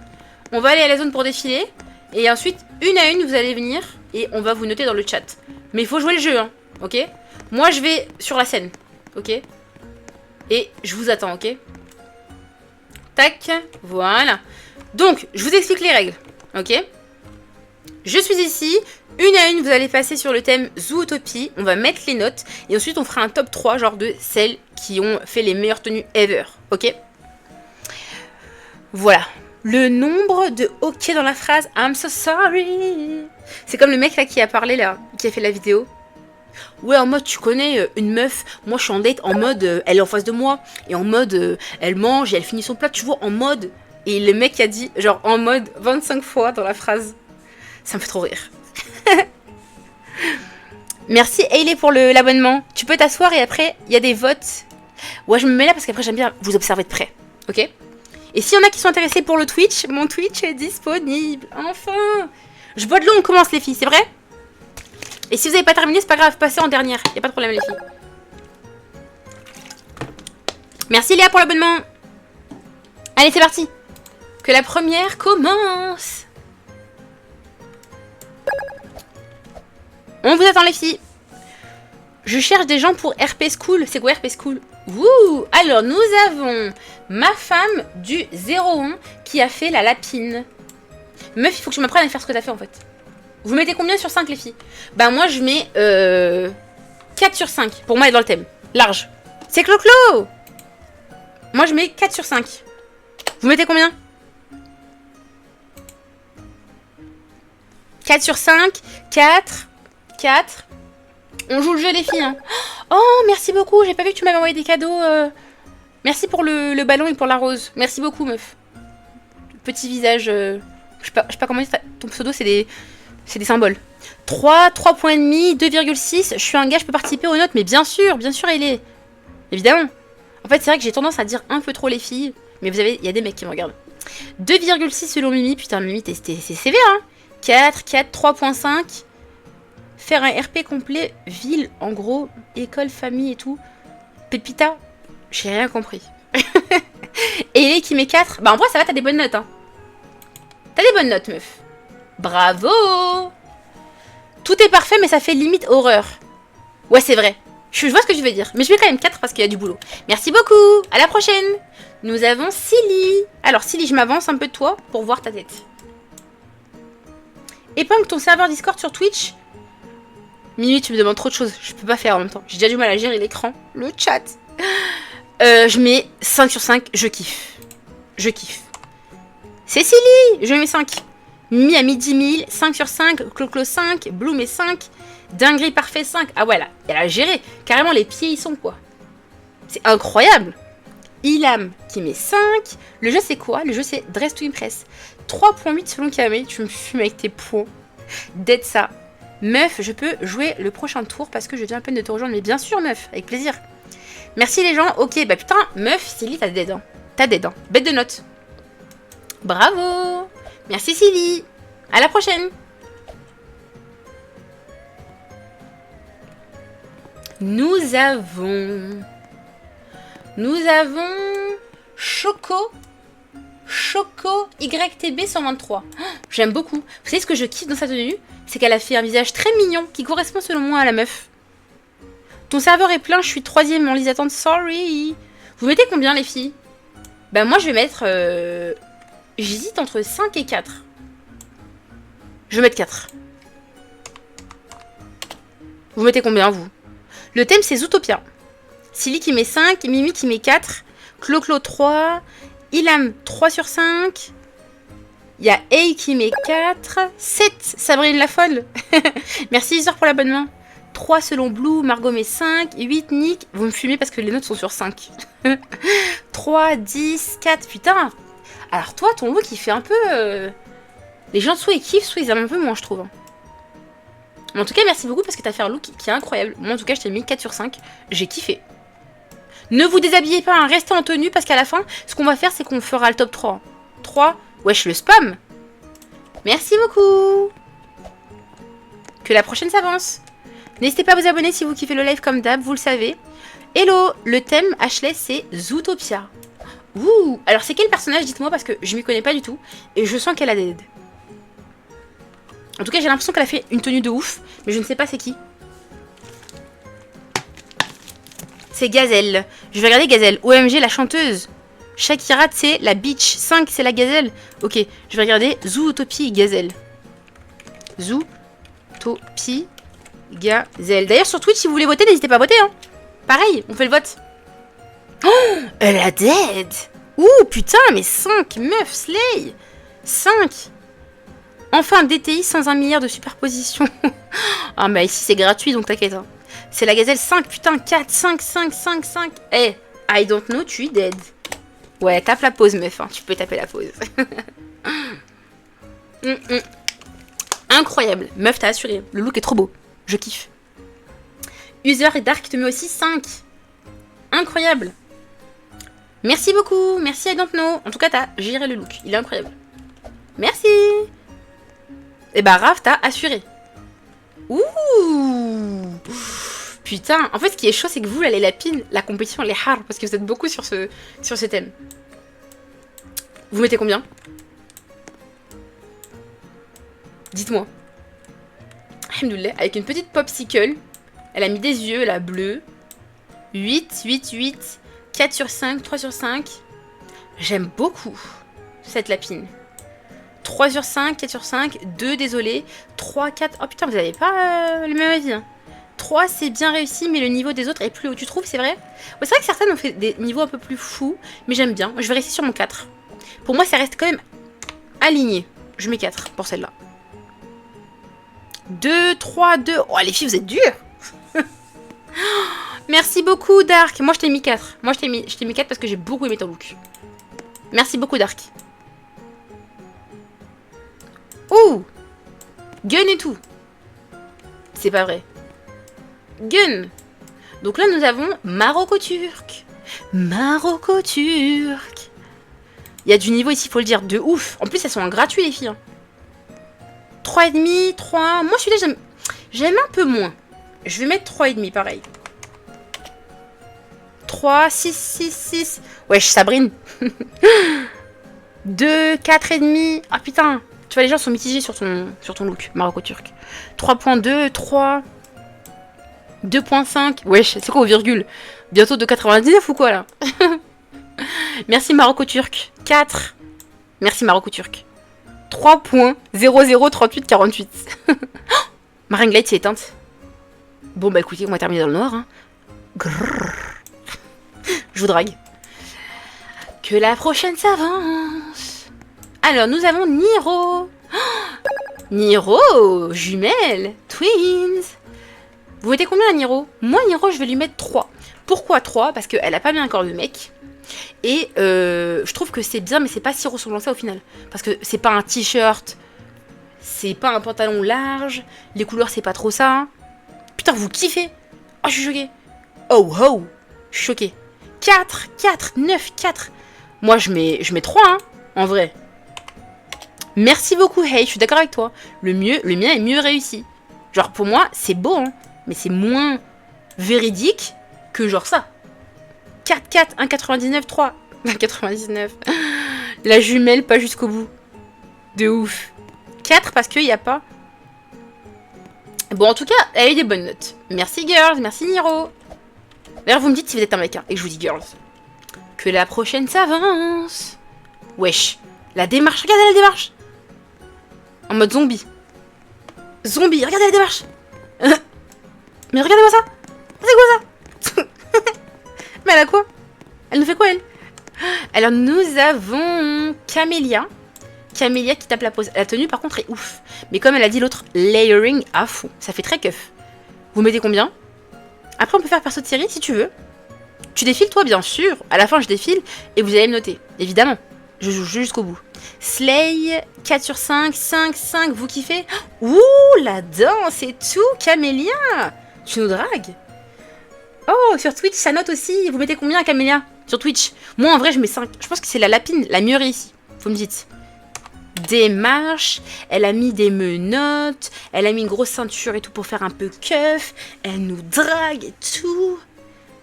On va aller à la zone pour défiler. Et ensuite, une à une, vous allez venir. Et on va vous noter dans le chat. Mais il faut jouer le jeu, hein. Ok? Moi, je vais sur la scène. Ok? Et je vous attends, ok? Tac. Voilà. Donc, je vous explique les règles. Ok? Je suis ici. Une à une, vous allez passer sur le thème Zootopie. On va mettre les notes. Et ensuite, on fera un top 3, genre de celles qui ont fait les meilleures tenues ever. Ok? Voilà. Le nombre de OK dans la phrase I'm so sorry. C'est comme le mec là qui a parlé là, qui a fait la vidéo. Ouais, en mode, tu connais, une meuf, moi je suis en date, en mode, elle est en face de moi, et en mode, elle mange et elle finit son plat, tu vois, en mode. Et le mec a dit, genre, en mode, 25 fois dans la phrase. Ça me fait trop rire. Merci Hayley pour l'abonnement. Tu peux t'asseoir et après, il y a des votes. Ouais, je me mets là parce qu'après, j'aime bien vous observer de près, ok? Et s'il y en a qui sont intéressés pour le Twitch, mon Twitch est disponible. Enfin! Je bois de l'eau, on commence les filles, c'est vrai? Et si vous n'avez pas terminé, c'est pas grave, passez en dernière. Y a pas de problème les filles. Merci Léa pour l'abonnement. Allez, c'est parti. Que la première commence. On vous attend les filles. Je cherche des gens pour RP School. C'est quoi RP School? Wouh! Alors, nous avons ma femme du 01 qui a fait la lapine. Meuf, il faut que je m'apprenne à faire ce que t'as fait, en fait. Vous mettez combien sur 5, les filles? Bah, moi, je mets 4 sur 5. Pour moi, elle est dans le thème. Large. C'est Clo-Clo! Moi, je mets 4 sur 5. Vous mettez combien? 4 sur 5. 4. 4. On joue le jeu, les filles. Hein. Oh, merci beaucoup. J'ai pas vu que tu m'avais envoyé des cadeaux. Merci pour le ballon et pour la rose. Merci beaucoup, meuf. Petit visage. Je sais pas comment dire. Ton pseudo, c'est des symboles. 3 points et demi, 2,6. Je suis un gars, je peux participer aux notes. Mais bien sûr, elle est. Évidemment. En fait, c'est vrai que j'ai tendance à dire un peu trop les filles. Mais vous avez, il y a des mecs qui me regardent. 2,6 selon Mimi. Putain, Mimi, c'est sévère, hein. 4, 3.5. Faire un RP complet, ville, en gros, école, famille et tout. Pépita, j'ai rien compris. Et il est qui met 4. Bah en vrai ça va, t'as des bonnes notes. Hein. T'as des bonnes notes, meuf. Bravo. Tout est parfait, mais ça fait limite horreur. Ouais, c'est vrai. Je vois ce que je veux dire. Mais je mets quand même 4 parce qu'il y a du boulot. Merci beaucoup. À la prochaine. Nous avons Silly. Alors Silly, je m'avance un peu de toi pour voir ta tête. Épingle ton serveur Discord sur Twitch. Mimi, tu me demandes trop de choses. Je peux pas faire en même temps. J'ai déjà du mal à gérer l'écran. Le chat. Je mets 5 sur 5. Je kiffe. Je kiffe. C'est Silly. Je mets 5. Mimi a mis 10 000. 5 sur 5. Clo-Clo 5. Bloom est 5. Dinguerie parfait 5. Ah ouais, là. Elle a géré. Carrément, les pieds, ils sont quoi. C'est incroyable. Ilam qui met 5. Le jeu, c'est quoi? Le jeu, c'est Dress to Impress. 3.8 selon Kamé. Tu me fumes avec tes points. Dead ça. Meuf, je peux jouer le prochain tour parce que je viens à peine de te rejoindre. Mais bien sûr, meuf, avec plaisir. Merci les gens. Ok, bah putain, meuf, Silly, t'as dead. Hein. T'as dead. Hein. Bête de notes. Bravo. Merci Silly. À la prochaine. Nous avons Choco YTB 123. Oh, j'aime beaucoup. Vous savez ce que je kiffe dans sa tenue? C'est qu'elle a fait un visage très mignon qui correspond selon moi à la meuf. Ton serveur est plein, je suis 3ème en liste d'attente. Sorry. Vous mettez combien les filles? Bah moi je vais mettre... J'hésite entre 5 et 4. Je vais mettre 4. Vous mettez combien vous? Le thème c'est Zootopia. Silly qui met 5, Mimi qui met 4, Clo-Clo 3, Ilam 3 sur 5, il y a A qui met 4, 7, Sabrine la folle. Merci Isor pour l'abonnement. 3 selon Blue, Margot met 5, 8 Nick, vous me fumez parce que les notes sont sur 5. 3, 10, 4, putain. Alors toi, ton look il fait un peu... Les gens soit ils kiffent, soit ils aiment un peu moins je trouve. Mais en tout cas, merci beaucoup parce que t'as fait un look qui est incroyable. Moi en tout cas, je t'ai mis 4 sur 5, j'ai kiffé. Ne vous déshabillez pas, hein. Restez en tenue parce qu'à la fin, ce qu'on va faire, c'est qu'on fera le top 3. 3, wesh, le spam. Merci beaucoup. Que la prochaine s'avance. N'hésitez pas à vous abonner si vous kiffez le live comme d'hab, vous le savez. Hello, le thème Ashley, c'est Zootopia. Ouh, alors c'est quel personnage, dites-moi, parce que je m'y connais pas du tout. Et je sens qu'elle a des... En tout cas, j'ai l'impression qu'elle a fait une tenue de ouf, mais je ne sais pas c'est qui. C'est Gazelle. Je vais regarder Gazelle. OMG, la chanteuse. Shakira, c'est la bitch. 5, c'est la Gazelle. Ok, je vais regarder Zootopie Gazelle. Zootopie Gazelle. D'ailleurs, sur Twitch, si vous voulez voter, n'hésitez pas à voter. Hein. Pareil, on fait le vote. Oh, elle a dead. Ouh, putain, mais 5, meuf, slay. 5. Enfin, DTI sans 1 milliard de superposition. Ah, bah ici, c'est gratuit, donc t'inquiète. Hein. C'est la Gazelle 5, putain, 4, 5. Eh, I don't know, tu es dead. Ouais, tape la pause, meuf, hein. Tu peux taper la pause. Incroyable. Meuf, t'as assuré. Le look est trop beau. Je kiffe. User et Dark te met aussi 5. Incroyable. Merci beaucoup. Merci I don't know. En tout cas, t'as géré le look. Il est incroyable. Merci. Et bah, Raph, t'as assuré. Ouh. Putain, en fait, ce qui est chaud, c'est que vous, là, les lapines, la compétition, elle est hard, parce que vous êtes beaucoup sur ce thème. Vous mettez combien? Dites-moi. crème de lait avec une petite popsicle. Elle a mis des yeux, la bleue. 8, 8, 8. 4 sur 5, 3 sur 5. J'aime beaucoup cette lapine. 3 sur 5, 4 sur 5. 2, désolé. 3, 4. Oh putain, vous avez pas le même avis. Hein. 3, c'est bien réussi, mais le niveau des autres est plus haut. Tu trouves, c'est vrai? Ouais, c'est vrai que certaines ont fait des niveaux un peu plus fous, mais j'aime bien. Je vais rester sur mon 4. Pour moi, ça reste quand même aligné. Je mets 4 pour celle-là. 2, 3, 2. Oh, les filles, vous êtes dures. Merci beaucoup, Dark. Moi, je t'ai mis 4. Moi, je t'ai mis 4 parce que j'ai beaucoup aimé ton look. Merci beaucoup, Dark. Ouh! Gun et tout. C'est pas vrai. Gun. Donc là, nous avons Maroco-Turc. Maroco-Turc. Il y a du niveau ici, il faut le dire, de ouf. En plus, elles sont en gratuit, les filles. Hein. 3,5, 3. Moi, celui-là, j'aime un peu moins. Je vais mettre 3,5, pareil. 3, 6, 6, 6. Wesh, Sabrine. 2, 4,5. Ah putain. Tu vois, les gens sont mitigés sur ton look, Maroco-Turc. 3,2, 3. 2,5. Wesh, c'est quoi au virgule? Bientôt 2,99 ou quoi, là? Merci, Maroco-Turc. 4. Merci, Maroco-Turc. 3.003848. Ma ring light s'est éteinte. Bon, bah écoutez, on va terminer dans le noir. Hein. Je vous drague. Que la prochaine s'avance. Alors, nous avons Niro. Niro, jumelle, twins. Vous mettez combien à Niro? Moi, Niro, je vais lui mettre 3. Pourquoi 3? Parce qu'elle a pas bien un corps de mec. Et je trouve que c'est bien, mais c'est pas si ressemblant ça au final. Parce que c'est pas un t-shirt, c'est pas un pantalon large, les couleurs c'est pas trop ça. Putain, vous kiffez? Oh, je suis choquée. Oh, oh, je suis choquée. 4, 4, 9, 4. Moi, je mets 3, hein, en vrai. Merci beaucoup, Hey, je suis d'accord avec toi. Le mien est mieux réussi. Genre, pour moi, c'est beau, hein, mais c'est moins véridique que genre ça. 4, 4, 1,99, 3. 1,99. La jumelle, pas jusqu'au bout. De ouf. 4 parce qu'il n'y a pas... Bon, en tout cas, elle a eu des bonnes notes. Merci, girls. Merci, Niro. D'ailleurs, vous me dites si vous êtes un mec, hein, et que je vous dis girls. Que la prochaine s'avance. Wesh. La démarche. Regardez la démarche. En mode zombie. Zombie. Regardez la démarche. Mais regardez-moi ça. C'est quoi ça? Mais elle a quoi? Elle nous fait quoi, elle? Alors, nous avons Camélia. Camélia qui tape la pose. La tenue, par contre, est ouf. Mais comme elle a dit l'autre, layering à fond. Ça fait très keuf. Vous mettez combien? Après, on peut faire perso de série, si tu veux. Tu défiles, toi, bien sûr. À la fin, je défile. Et vous allez me noter. Évidemment. Je joue jusqu'au bout. Slay, 4 sur 5, 5, 5. Vous kiffez? Ouh, la danse et tout, Camélia. Tu nous dragues? Oh, sur Twitch, ça note aussi. Vous mettez combien, Camélia? Sur Twitch? Moi, en vrai, je mets 5. Je pense que c'est la lapine la mieux réussie. Vous me dites. Démarche. Elle a mis des menottes. Elle a mis une grosse ceinture et tout pour faire un peu keuf. Elle nous drague et tout.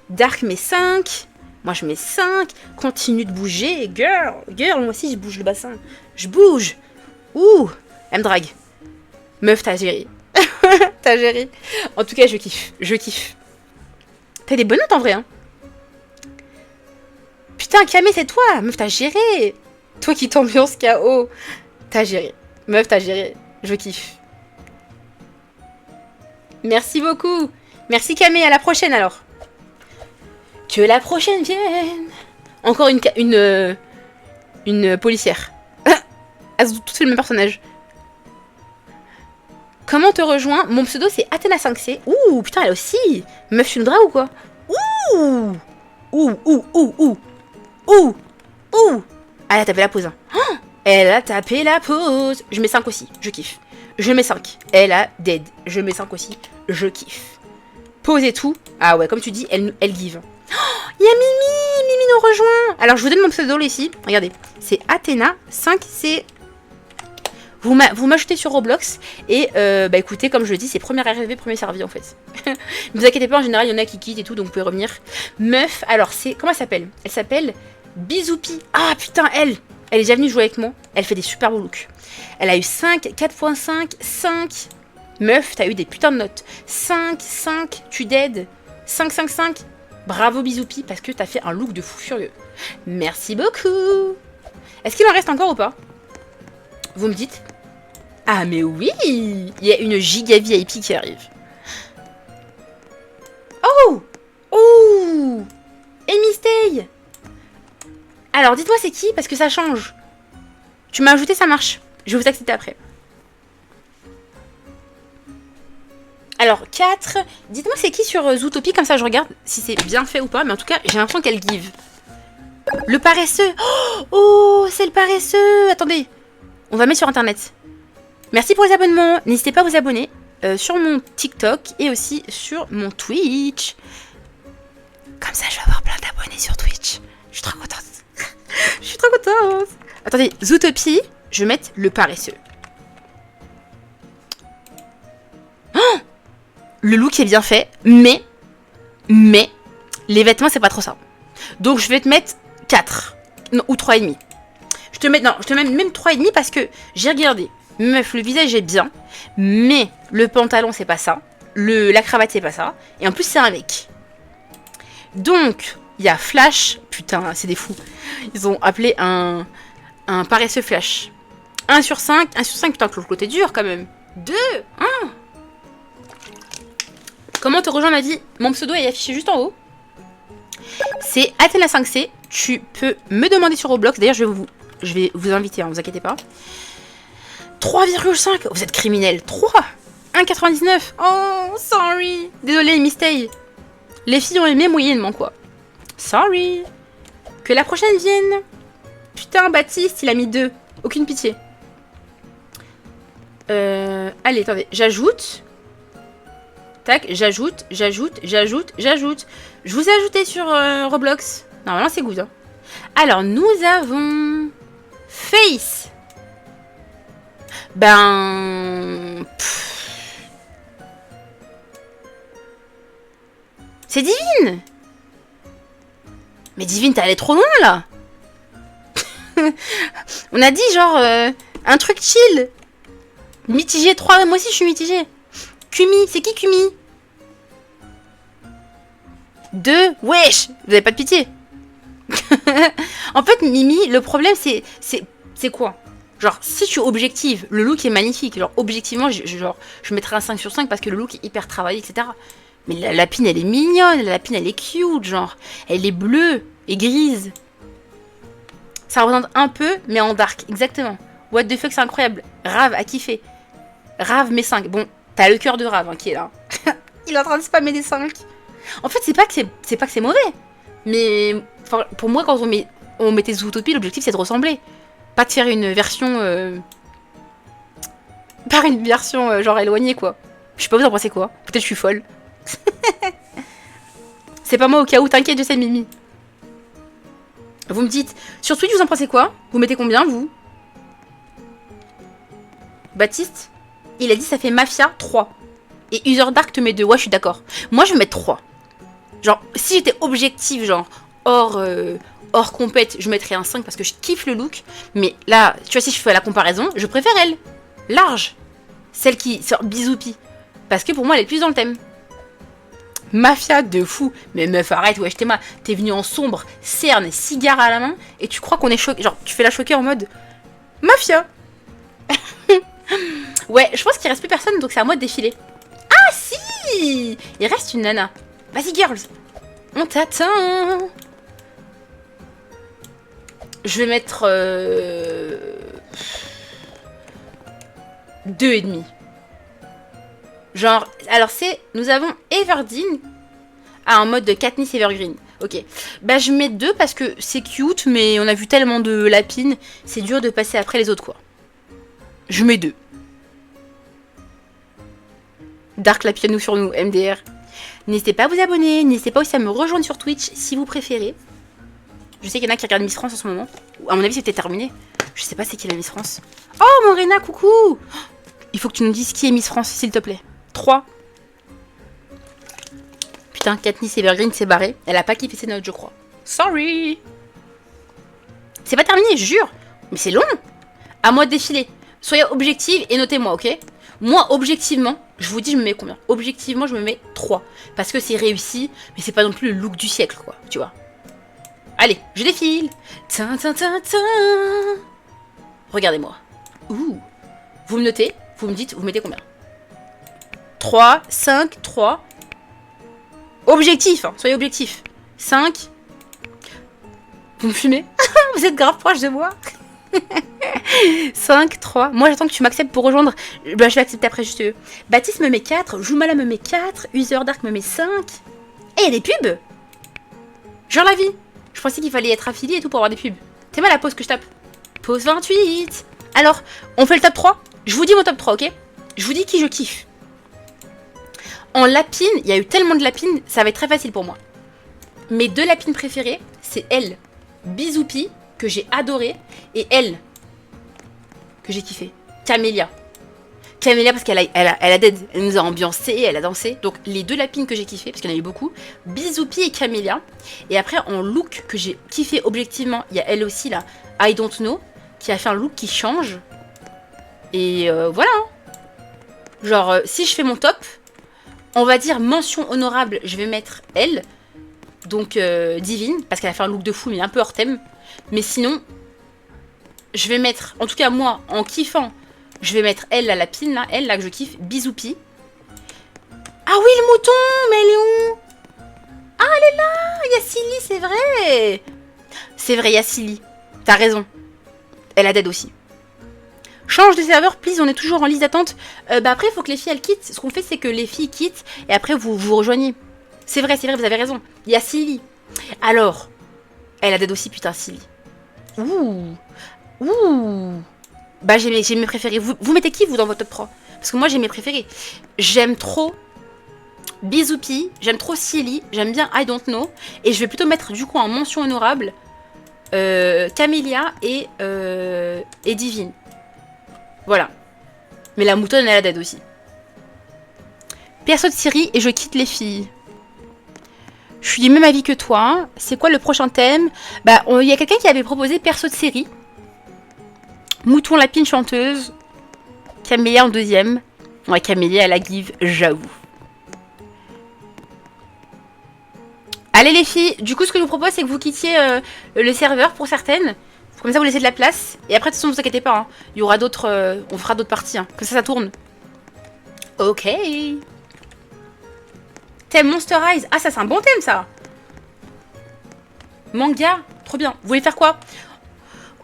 Dark met 5. Moi, je mets 5. Continue de bouger. Girl. Girl, moi aussi, je bouge le bassin. Je bouge. Ouh. Elle me drague. Meuf, t'as géré. T'as géré. En tout cas, je kiffe. Je kiffe. T'as des bonnes notes en vrai, hein. Putain, Camé, c'est toi. Meuf, t'as géré. Toi qui t'ambiance KO. T'as géré. Meuf, t'as géré. Je kiffe. Merci beaucoup. Merci, Camé. À la prochaine, alors. Que la prochaine vienne. Encore une policière. Elles ont toutes fait le même personnage. Comment te rejoins? Mon pseudo, c'est Athéna5C. Ouh, putain, elle aussi. Meuf, tu nous dragues ou quoi? Ouh. Ouh, ouh, ouh, ouh. Ouh. Ouh. Elle a tapé la pause. Hein. Oh, elle a tapé la pause. Je mets 5 aussi. Je kiffe. Je mets 5. Elle a dead. Je mets 5 aussi. Je kiffe. Pause et tout. Ah ouais, comme tu dis, elle give. Oh, il y a Mimi. Mimi nous rejoint. Alors, je vous donne mon pseudo ici. Regardez. C'est Athéna5C. Vous m'ajoutez sur Roblox et bah écoutez, comme je le dis, c'est premier arrivé, premier servi en fait. Ne vous inquiétez pas, en général, il y en a qui quittent et tout, donc vous pouvez revenir. Meuf, alors c'est... Comment elle s'appelle? Elle s'appelle Bisoupi. Ah putain, elle est déjà venue jouer avec moi. Elle fait des super beaux looks. Elle a eu 5, 4.5, 5. Meuf, t'as eu des putains de notes. 5, 5, tu dead. 5, 5, 5. Bravo Bisoupi, parce que t'as fait un look de fou furieux. Merci beaucoup. Est-ce qu'il en reste encore ou pas? Vous me dites? Ah mais oui, il y a une giga VIP qui arrive. Oh! Oh! Amy Stay! Alors dites-moi c'est qui, parce que ça change. Tu m'as ajouté, ça marche. Je vais vous accepter après. Alors 4, dites-moi c'est qui sur Zootopie, comme ça je regarde si c'est bien fait ou pas, mais en tout cas j'ai l'impression qu'elle give. Le paresseux. Oh, c'est le paresseux. Attendez, on va mettre sur internet. Merci pour les abonnements. N'hésitez pas à vous abonner sur mon TikTok et aussi sur mon Twitch. Comme ça, je vais avoir plein d'abonnés sur Twitch. Je suis trop contente. Je suis trop contente. Attendez, Zootopie, je vais mettre le paresseux. Oh, le look est bien fait, mais les vêtements, c'est pas trop ça. Donc, je vais te mettre 4. Non, ou 3,5. Je te mets même 3,5 parce que j'ai regardé. Meuf, le visage est bien, mais le pantalon, c'est pas ça. La cravate, c'est pas ça. Et en plus, c'est un mec. Donc, il y a Flash. Putain, c'est des fous. Ils ont appelé un paresseux Flash. 1 sur 5. 1 sur 5, putain, que le côté dur quand même. 2, 1. Comment te rejoindre, ma vie? Mon pseudo est affiché juste en haut. C'est Athéna5C. Tu peux me demander sur Roblox. D'ailleurs, je vais vous inviter, hein, vous inquiétez pas. 3,5. Vous êtes criminel. 3. 1,99. Oh, sorry. Désolé, Mistake. Les filles ont aimé moyennement, quoi. Sorry. Que la prochaine vienne. Putain, Baptiste, il a mis 2. Aucune pitié. Allez, attendez. J'ajoute. Tac, j'ajoute. Je vous ai ajouté sur Roblox. Normalement, c'est good. Hein. Alors, nous avons... Face. Ben... C'est Divine. Mais Divine, t'es allé trop loin, là. On a dit, genre, un truc chill. Mitigé 3, moi aussi, je suis mitigée. Kumi, c'est qui Kumi? 2, wesh. Vous avez pas de pitié. En fait, Mimi, le problème, c'est quoi? Genre, si tu objectives, le look est magnifique. Genre, objectivement, je mettrais un 5 sur 5 parce que le look est hyper travaillé, etc. Mais la lapine, elle est mignonne. La lapine, elle est cute, genre. Elle est bleue et grise. Ça représente un peu, mais en dark. Exactement. What the fuck, c'est incroyable. Rave a kiffé. Rave, mes 5. Bon, t'as le cœur de Rave hein, qui est là. Il est en train de spammer des 5. En fait, c'est pas que c'est mauvais. Mais pour moi, quand on mettait Zootopie, l'objectif, c'est de ressembler. Pas de faire une version... Par une version genre éloignée, quoi. Je sais pas, vous en pensez quoi? Peut-être je suis folle. C'est pas moi au cas où, t'inquiète, je sais, Mimi. Vous me dites, sur Twitch, vous en pensez quoi? Vous mettez combien, vous? Baptiste, il a dit ça fait Mafia 3. Et User Dark te met 2. Ouais, je suis d'accord. Moi, je vais mettre 3. Genre, si j'étais objective, genre, hors compète, je mettrais un 5 parce que je kiffe le look. Mais là, tu vois, si je fais la comparaison, je préfère elle. Large. Celle qui sort Bisoupi. Parce que pour moi, elle est plus dans le thème. Mafia de fou. Mais meuf, arrête, wesh, t'es venu en sombre, cerne, cigare à la main, et tu crois qu'on est choqué. Genre, tu fais la choquer en mode Mafia. Ouais, je pense qu'il reste plus personne, donc c'est à moi de défiler. Ah si, il reste une nana. Vas-y, girls. On t'attend. Je vais mettre 2,5. Genre, alors nous avons Everdeen en mode de Katniss Evergreen. Ok. Bah je mets 2 parce que c'est cute, mais on a vu tellement de lapines, c'est dur de passer après les autres, quoi. Je mets 2. Dark Lapianou sur nous, MDR. N'hésitez pas à vous abonner, n'hésitez pas aussi à me rejoindre sur Twitch si vous préférez. Je sais qu'il y en a qui regardent Miss France en ce moment. À mon avis, c'était terminé. Je sais pas c'est qui la Miss France. Oh, mon Réna, coucou! Il faut que tu nous dises qui est Miss France, s'il te plaît. 3. Putain, Katniss Evergreen s'est barrée. Elle a pas kiffé ses notes, je crois. Sorry! C'est pas terminé, je jure. Mais c'est long. À moi de défiler. Soyez objective et notez-moi, ok? Moi, objectivement, Je vous dis, je me mets combien? Objectivement, je me mets 3. Parce que c'est réussi, mais c'est pas non plus le look du siècle, quoi. Tu vois. Allez, je défile. Tin, tin, tin, tin. Regardez-moi. Ouh. Vous me notez, vous me dites, vous mettez combien? 3, 5, 3. Objectif, hein, soyez objectif. 5. Vous me fumez? Vous êtes grave proche de moi. 5, 3. Moi, j'attends que tu m'acceptes pour rejoindre. Bah, je vais accepter après, juste. Baptiste me met 4. Joumala me met 4. User Dark me met 5. Et il y a des pubs. Genre la vie. Je pensais qu'il fallait être affilié et tout pour avoir des pubs. C'est mal la pause que je tape. Pause 28. Alors, on fait le top 3. Je vous dis mon top 3, ok? Je vous dis qui je kiffe. En lapine, il y a eu tellement de lapines, ça va être très facile pour moi. Mes 2 lapines préférées, c'est elle, Bisoupi, que j'ai adoré, et elle, que j'ai kiffé, Camélia. Camélia parce qu'elle a dead, elle nous a ambiancé, elle a dansé. Donc les 2 lapines que j'ai kiffé, parce qu'il y en a eu beaucoup, Bisoupi et Camélia. Et après en look que j'ai kiffé objectivement, il y a elle aussi là, I Don't Know, qui a fait un look qui change. Et voilà. Genre si je fais mon top, on va dire mention honorable, je vais mettre elle. Donc Divine, parce qu'elle a fait un look de fou mais un peu hors thème. Mais sinon, je vais mettre, en tout cas moi, en kiffant, je vais mettre elle, la lapine, là, elle, là, que je kiffe, Bisoupi. Ah oui, le mouton, mais elle est où? Ah, elle est là, il y a Silly, c'est vrai. C'est vrai, il y a Silly. T'as raison. Elle a dead aussi. Change de serveur, please, on est toujours en liste d'attente. Bah après, il faut que les filles, elles quittent. Ce qu'on fait, c'est que les filles quittent, et après, vous vous rejoignez. C'est vrai, vous avez raison. Il y a Silly. Alors, elle a dead aussi, putain, Silly. Ouh. Ouh. Bah j'ai mes préférés. Vous mettez qui vous dans votre top 3? Parce que moi j'ai mes préférés. J'aime trop Bisoupi, j'aime trop Silly, j'aime bien I Don't Know. Et je vais plutôt mettre du coup en mention honorable Camélia et Divine. Voilà. Mais la moutonne elle a dead aussi. Perso de Siri et je quitte les filles. Je suis du même avis que toi. C'est quoi le prochain thème? Bah il y a quelqu'un qui avait proposé perso de série. Mouton lapine chanteuse. Camélia en 2e. Ouais, Camélia, elle a give, j'avoue. Allez les filles, du coup ce que je vous propose c'est que vous quittiez le serveur pour certaines. Comme ça vous laissez de la place. Et après de toute façon ne vous inquiétez pas, hein. Il y aura d'autres, on fera d'autres parties. Hein. Comme ça tourne. Ok. Thème Monster Eyes. Ah ça c'est un bon thème ça. Manga, trop bien. Vous voulez faire quoi?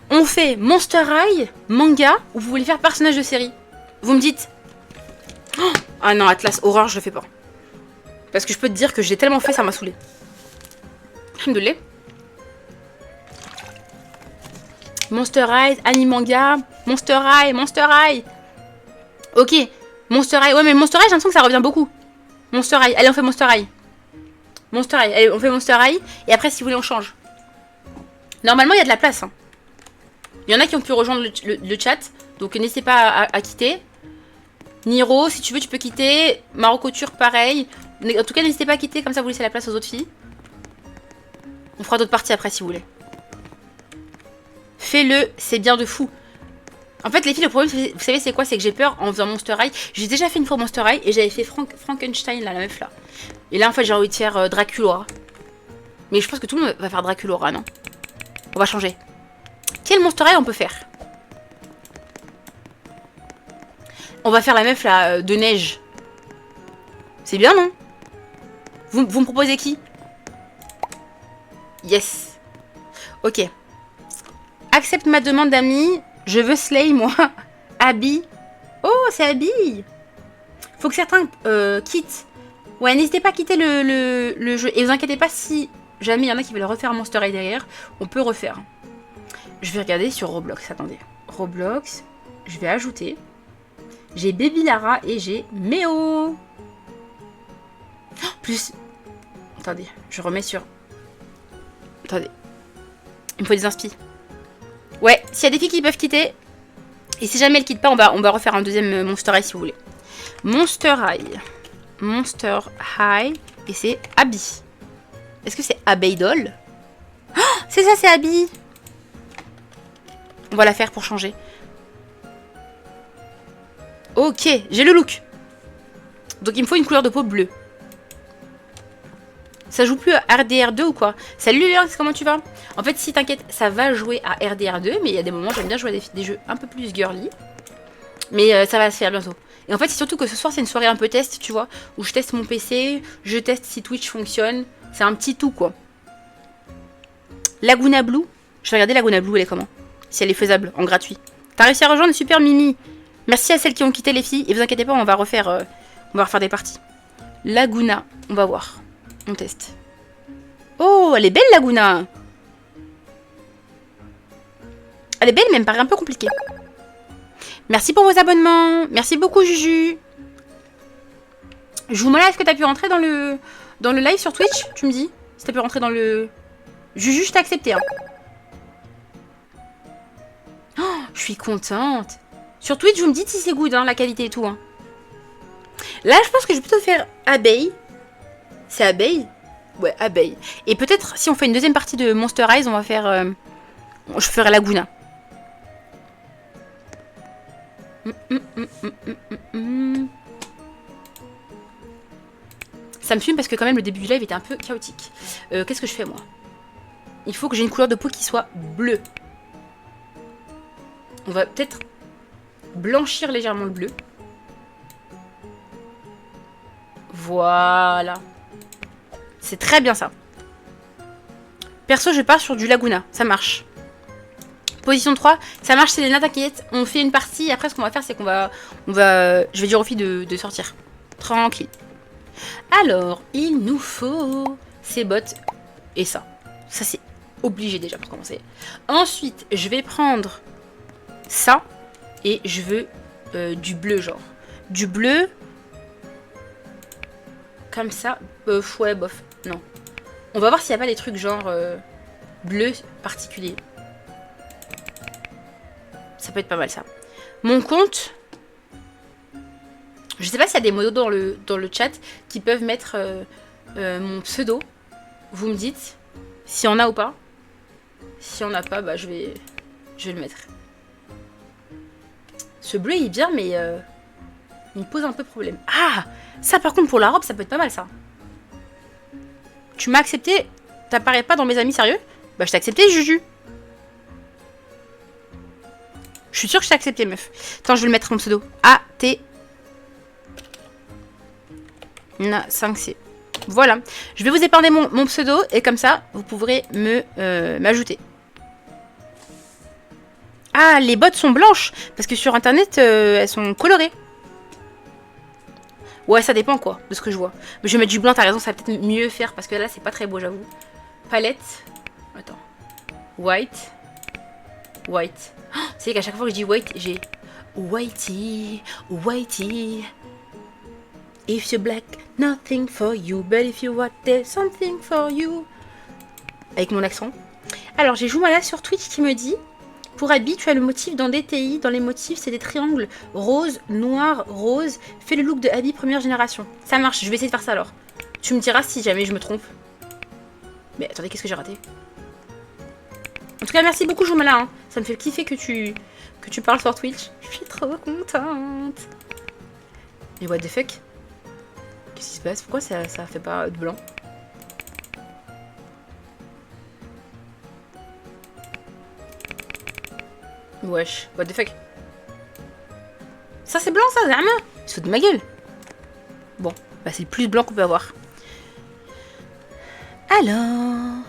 On fait Monster High, manga, ou vous voulez faire personnage de série? Vous me dites. Oh ah non, Atlas Horror, je le fais pas. Parce que je peux te dire que j'ai tellement fait, ça m'a saoulé. Alhamdoulilah. Monster High, anime manga, Monster High, Monster High. Ok, Monster High. Ouais, mais Monster High, j'ai l'impression que ça revient beaucoup. Monster High, allez, on fait Monster High. Monster High, allez, on fait Monster High. Et après, si vous voulez, on change. Normalement, il y a de la place, hein. Il y en a qui ont pu rejoindre le chat, donc n'hésitez pas à quitter. Niro, si tu veux, tu peux quitter. Marocco Turc, pareil. En tout cas, n'hésitez pas à quitter, comme ça vous laissez la place aux autres filles. On fera d'autres parties après si vous voulez. Fais-le, c'est bien de fou. En fait, les filles, le problème, vous savez, c'est quoi? C'est que j'ai peur en faisant Monster High. J'ai déjà fait une fois Monster High et j'avais fait Frankenstein, là, la meuf là. Et là, en fait, j'ai envie de faire Draculaura. Mais je pense que tout le monde va faire Draculaura, non? On va changer. Quel Monster High on peut faire? On va faire la meuf là de neige. C'est bien, non? Vous me proposez qui? Yes. Ok. Accepte ma demande d'amis. Je veux Slay, moi. Abby. Oh, c'est Abby. Faut que certains quittent. Ouais, n'hésitez pas à quitter le jeu. Et vous inquiétez pas si jamais il y en a qui veulent refaire Monster High derrière. On peut refaire. Je vais regarder sur Roblox. Attendez. Roblox. Je vais ajouter. J'ai Baby Lara et j'ai Méo. Oh, plus. Attendez. Je remets sur. Attendez. Il me faut des inspi. Ouais. S'il y a des filles qui peuvent quitter. Et si jamais elles quittent pas, on va refaire un deuxième Monster High si vous voulez. Monster High. Monster High. Et c'est Abby. Est-ce que c'est Abeidol? Oh, c'est ça, c'est Abby. On va la faire pour changer. Ok, j'ai le look. Donc il me faut une couleur de peau bleue. Ça joue plus à RDR2 ou quoi? Salut Lux, comment tu vas? En fait, si t'inquiète, ça va jouer à RDR2, mais il y a des moments, j'aime bien jouer à des jeux un peu plus girly. Mais ça va se faire bientôt. Et en fait, c'est surtout que ce soir, c'est une soirée un peu test, tu vois, où je teste mon PC, je teste si Twitch fonctionne. C'est un petit tout, quoi. Laguna Blue. Je vais regarder Laguna Blue, elle est comment? Si elle est faisable, en gratuit. T'as réussi à rejoindre, super Mimi. Merci à celles qui ont quitté les filles. Et vous inquiétez pas, on va refaire des parties. Laguna, on va voir. On teste. Oh, elle est belle, Laguna. Elle est belle, mais elle me paraît un peu compliquée. Merci pour vos abonnements. Merci beaucoup, Juju. Joumala, est-ce que t'as pu rentrer dans le live sur Twitch? Tu me dis si t'as pu rentrer dans le... Juju, je t'ai accepté. Hein. Oh, je suis contente. Sur Twitch, vous me dites si c'est good, hein, la qualité et tout. Hein. Là, je pense que je vais plutôt faire abeille. C'est abeille? Ouais, abeille. Et peut-être, si on fait une deuxième partie de Monster Eyes, on va faire... je ferai Laguna. Ça me fume parce que quand même le début du live était un peu chaotique. Qu'est-ce que je fais moi? Il faut que j'ai une couleur de peau qui soit bleue. On va peut-être blanchir légèrement le bleu. Voilà. C'est très bien ça. Perso, je pars sur du Laguna. Ça marche. Position 3. Ça marche, Selena, t'inquiète. On fait une partie. Après, ce qu'on va faire, c'est qu'on va... Je vais dire aux filles de sortir. Tranquille. Alors, il nous faut ces bottes et ça. Ça, c'est obligé déjà pour commencer. Ensuite, je vais prendre ça. Et je veux du bleu, genre. Du bleu... Comme ça. Ouais, bof. Non. On va voir s'il n'y a pas des trucs genre bleu particulier. Ça peut être pas mal ça. Mon compte. Je sais pas s'il y a des modos dans le chat qui peuvent mettre mon pseudo. Vous me dites s'il y en a ou pas. Si on n'a pas, bah je vais le mettre. Ce bleu il est bien, mais il me pose un peu problème. Ah! Ça par contre pour la robe ça peut être pas mal ça. Tu m'as accepté? T'apparais pas dans mes amis sérieux? Bah je t'ai accepté Juju. Je suis sûre que je t'ai accepté meuf. Attends je vais le mettre mon pseudo. A-T 5C. Voilà. Je vais vous épargner mon pseudo et comme ça vous pourrez m'ajouter. Ah les bottes sont blanches parce que sur internet elles sont colorées. Ouais, ça dépend quoi, de ce que je vois. Mais je vais mettre du blanc, t'as raison, ça va peut-être mieux faire parce que là, c'est pas très beau, j'avoue. Palette. Attends. White. White. Oh, c'est qu'à chaque fois que je dis white, j'ai whitey, whitey. If you're black, nothing for you. But if you white, there's something for you. Avec mon accent. Alors, j'ai Joumala sur Twitch qui me dit... Pour Abby, tu as le motif dans DTI. Dans les motifs, c'est des triangles rose, noir, rose. Fais le look de Abby première génération. Ça marche, je vais essayer de faire ça alors. Tu me diras si jamais je me trompe. Mais attendez, qu'est-ce que j'ai raté? En tout cas, merci beaucoup, Joumala. Hein. Ça me fait kiffer que tu parles sur Twitch. Je suis trop contente. Mais what the fuck? Qu'est-ce qui se passe? Pourquoi ça fait pas de blanc? Wesh, what the fuck? Ça c'est blanc ça, Zama? Il se fout de ma gueule. Bon, bah c'est le plus blanc qu'on peut avoir. Alors...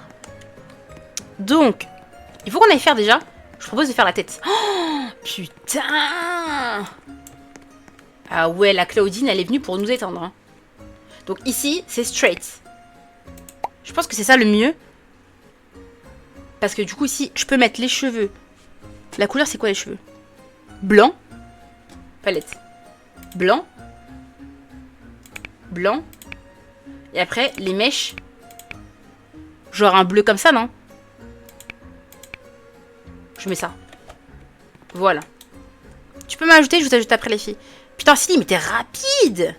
Donc, il faut qu'on aille faire déjà. Je propose de faire la tête. Oh, putain! Ah ouais, la Claudine, elle est venue pour nous étendre. Hein. Donc ici, c'est straight. Je pense que c'est ça le mieux. Parce que du coup, ici, je peux mettre les cheveux... La couleur, c'est quoi les cheveux? Blanc. Palette. Blanc. Blanc. Et après, les mèches. Genre un bleu comme ça, non? Je mets ça. Voilà. Tu peux m'ajouter, je vous ajoute après les filles. Putain, Silly, mais t'es rapide!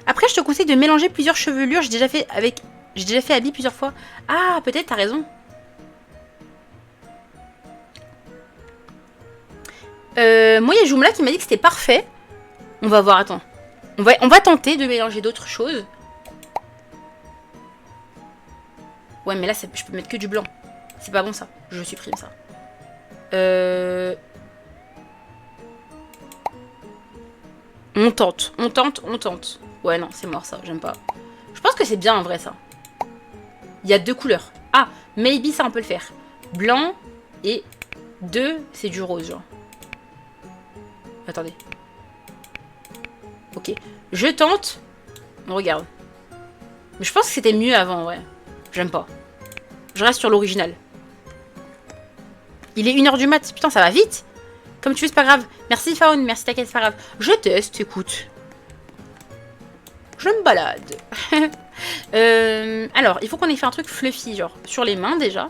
Après, je te conseille de mélanger plusieurs chevelures. J'ai déjà fait Abby plusieurs fois. Ah, peut-être, t'as raison. Moi, il y a Joumla qui m'a dit que c'était parfait. On va voir, attends. On va tenter de mélanger d'autres choses. Ouais, mais là, je peux mettre que du blanc. C'est pas bon, ça. Je supprime ça. On tente. On tente, on tente. Ouais, non, c'est mort, ça. J'aime pas. Je pense que c'est bien, en vrai, ça. Il y a 2 couleurs. Ah, maybe, ça, on peut le faire. Blanc et 2, c'est du rose, genre. Attendez. Ok. Je tente. On regarde. Mais je pense que c'était mieux avant, ouais. J'aime pas. Je reste sur l'original. Il est 1h du mat. Putain, ça va vite. Comme tu veux, c'est pas grave. Merci, Fawn. Merci, t'inquiète, c'est pas grave. Je teste, écoute. Je me balade. Alors, il faut qu'on ait fait un truc fluffy, genre. Sur les mains, déjà.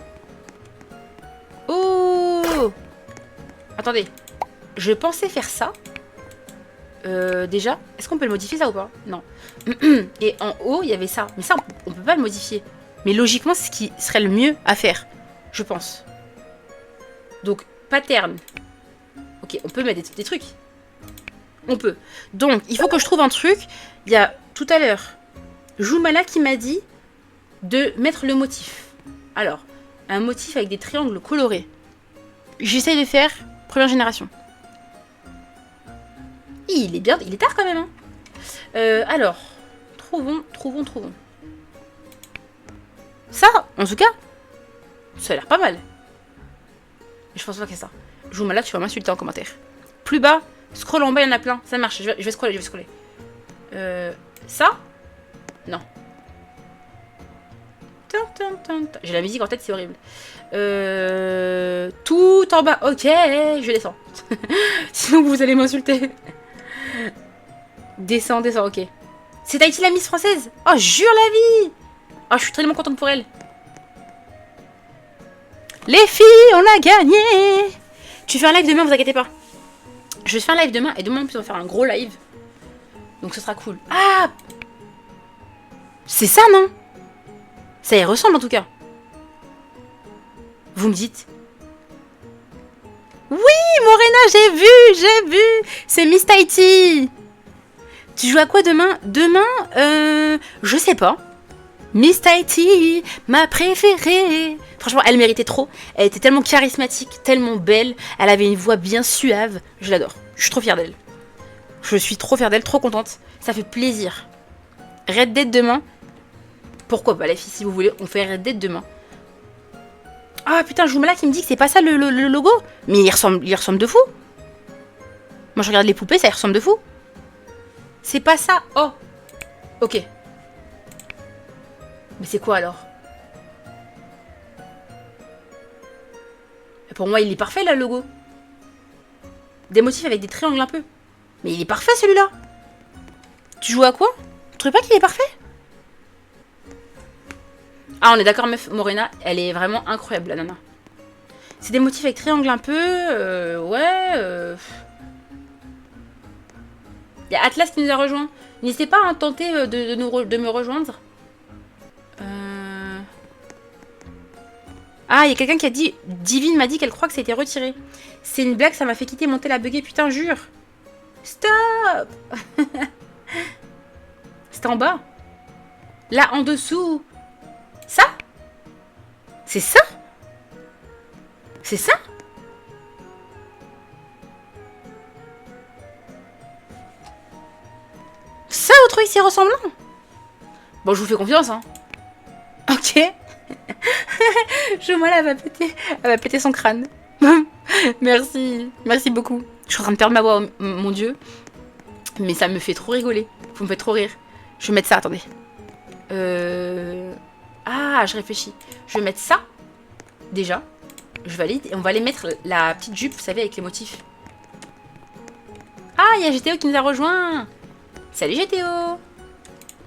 Oh! Attendez. Je pensais faire ça. Déjà, est-ce qu'on peut le modifier, ça, ou pas? Non. Et en haut, il y avait ça. Mais ça, on peut pas le modifier. Mais logiquement, c'est ce qui serait le mieux à faire. Je pense. Donc, pattern. Ok, on peut mettre des trucs. On peut. Donc, il faut que je trouve un truc. Il y a, tout à l'heure, Joumala qui m'a dit de mettre le motif. Alors, un motif avec des triangles colorés. J'essaye de faire première génération. Il est bien, il est tard quand même. Hein. Alors, trouvons. Ça, en tout cas, ça a l'air pas mal. Mais je pense pas qu'il y a ça. Joumala, tu vas m'insulter en commentaire. Plus bas, scroll en bas, il y en a plein. Ça marche, je vais scroller, Ça? Non. J'ai la musique en tête, c'est horrible. Tout en bas. Ok, je descends. Sinon, vous allez m'insulter. Descends, ok. C'est Tahiti la Miss française. Oh, jure la vie. Oh, je suis tellement contente pour elle. Les filles, on a gagné. Tu fais un live demain, vous inquiétez pas. Je vais faire un live demain, et demain, on va faire un gros live. Donc, ce sera cool. Ah! C'est ça, non? Ça y ressemble, en tout cas. Vous me dites? Oui, Morena, j'ai vu. C'est Miss Tahiti. Tu joues à quoi demain? Demain, je sais pas. Miss Tahiti, ma préférée. Franchement, elle méritait trop. Elle était tellement charismatique, tellement belle. Elle avait une voix bien suave. Je l'adore. Je suis trop fière d'elle. Je suis trop fière d'elle, trop contente. Ça fait plaisir. Red Dead demain. Pourquoi pas, les filles, si vous voulez, on fait Red Dead demain. Ah putain, Joumala qui me dit que c'est pas ça le logo. Mais il ressemble de fou. Moi, je regarde les poupées, ça y ressemble de fou. C'est pas ça. Oh. Ok. Mais c'est quoi alors? Pour moi, il est parfait là, le logo. Des motifs avec des triangles un peu. Mais il est parfait celui-là. Tu joues à quoi? Tu trouves pas qu'il est parfait? Ah, on est d'accord, meuf, Morena, elle est vraiment incroyable, la nana. C'est des motifs avec triangle un peu. Ouais. Il y a Atlas qui nous a rejoint. N'hésitez pas à tenter de me rejoindre. Ah, il y a quelqu'un qui a dit... Divine m'a dit qu'elle croit que ça a été retiré. C'est une blague, ça m'a fait quitter mon tel à bugger, putain, jure. Stop. C'était en bas. Là, en dessous. Ça? C'est ça? C'est ça? Ça, vous trouvez que c'est ressemblant? Bon, je vous fais confiance, hein. Ok. Joumala, elle va péter son crâne. Merci. Merci beaucoup. Je suis en train de perdre ma voix, mon Dieu. Mais ça me fait trop rigoler. Vous me faites trop rire. Je vais mettre ça, attendez. Ah, je réfléchis. Je vais mettre ça. Déjà. Je valide. Et on va aller mettre la petite jupe, vous savez, avec les motifs. Ah, il y a GTO qui nous a rejoint. Salut GTO.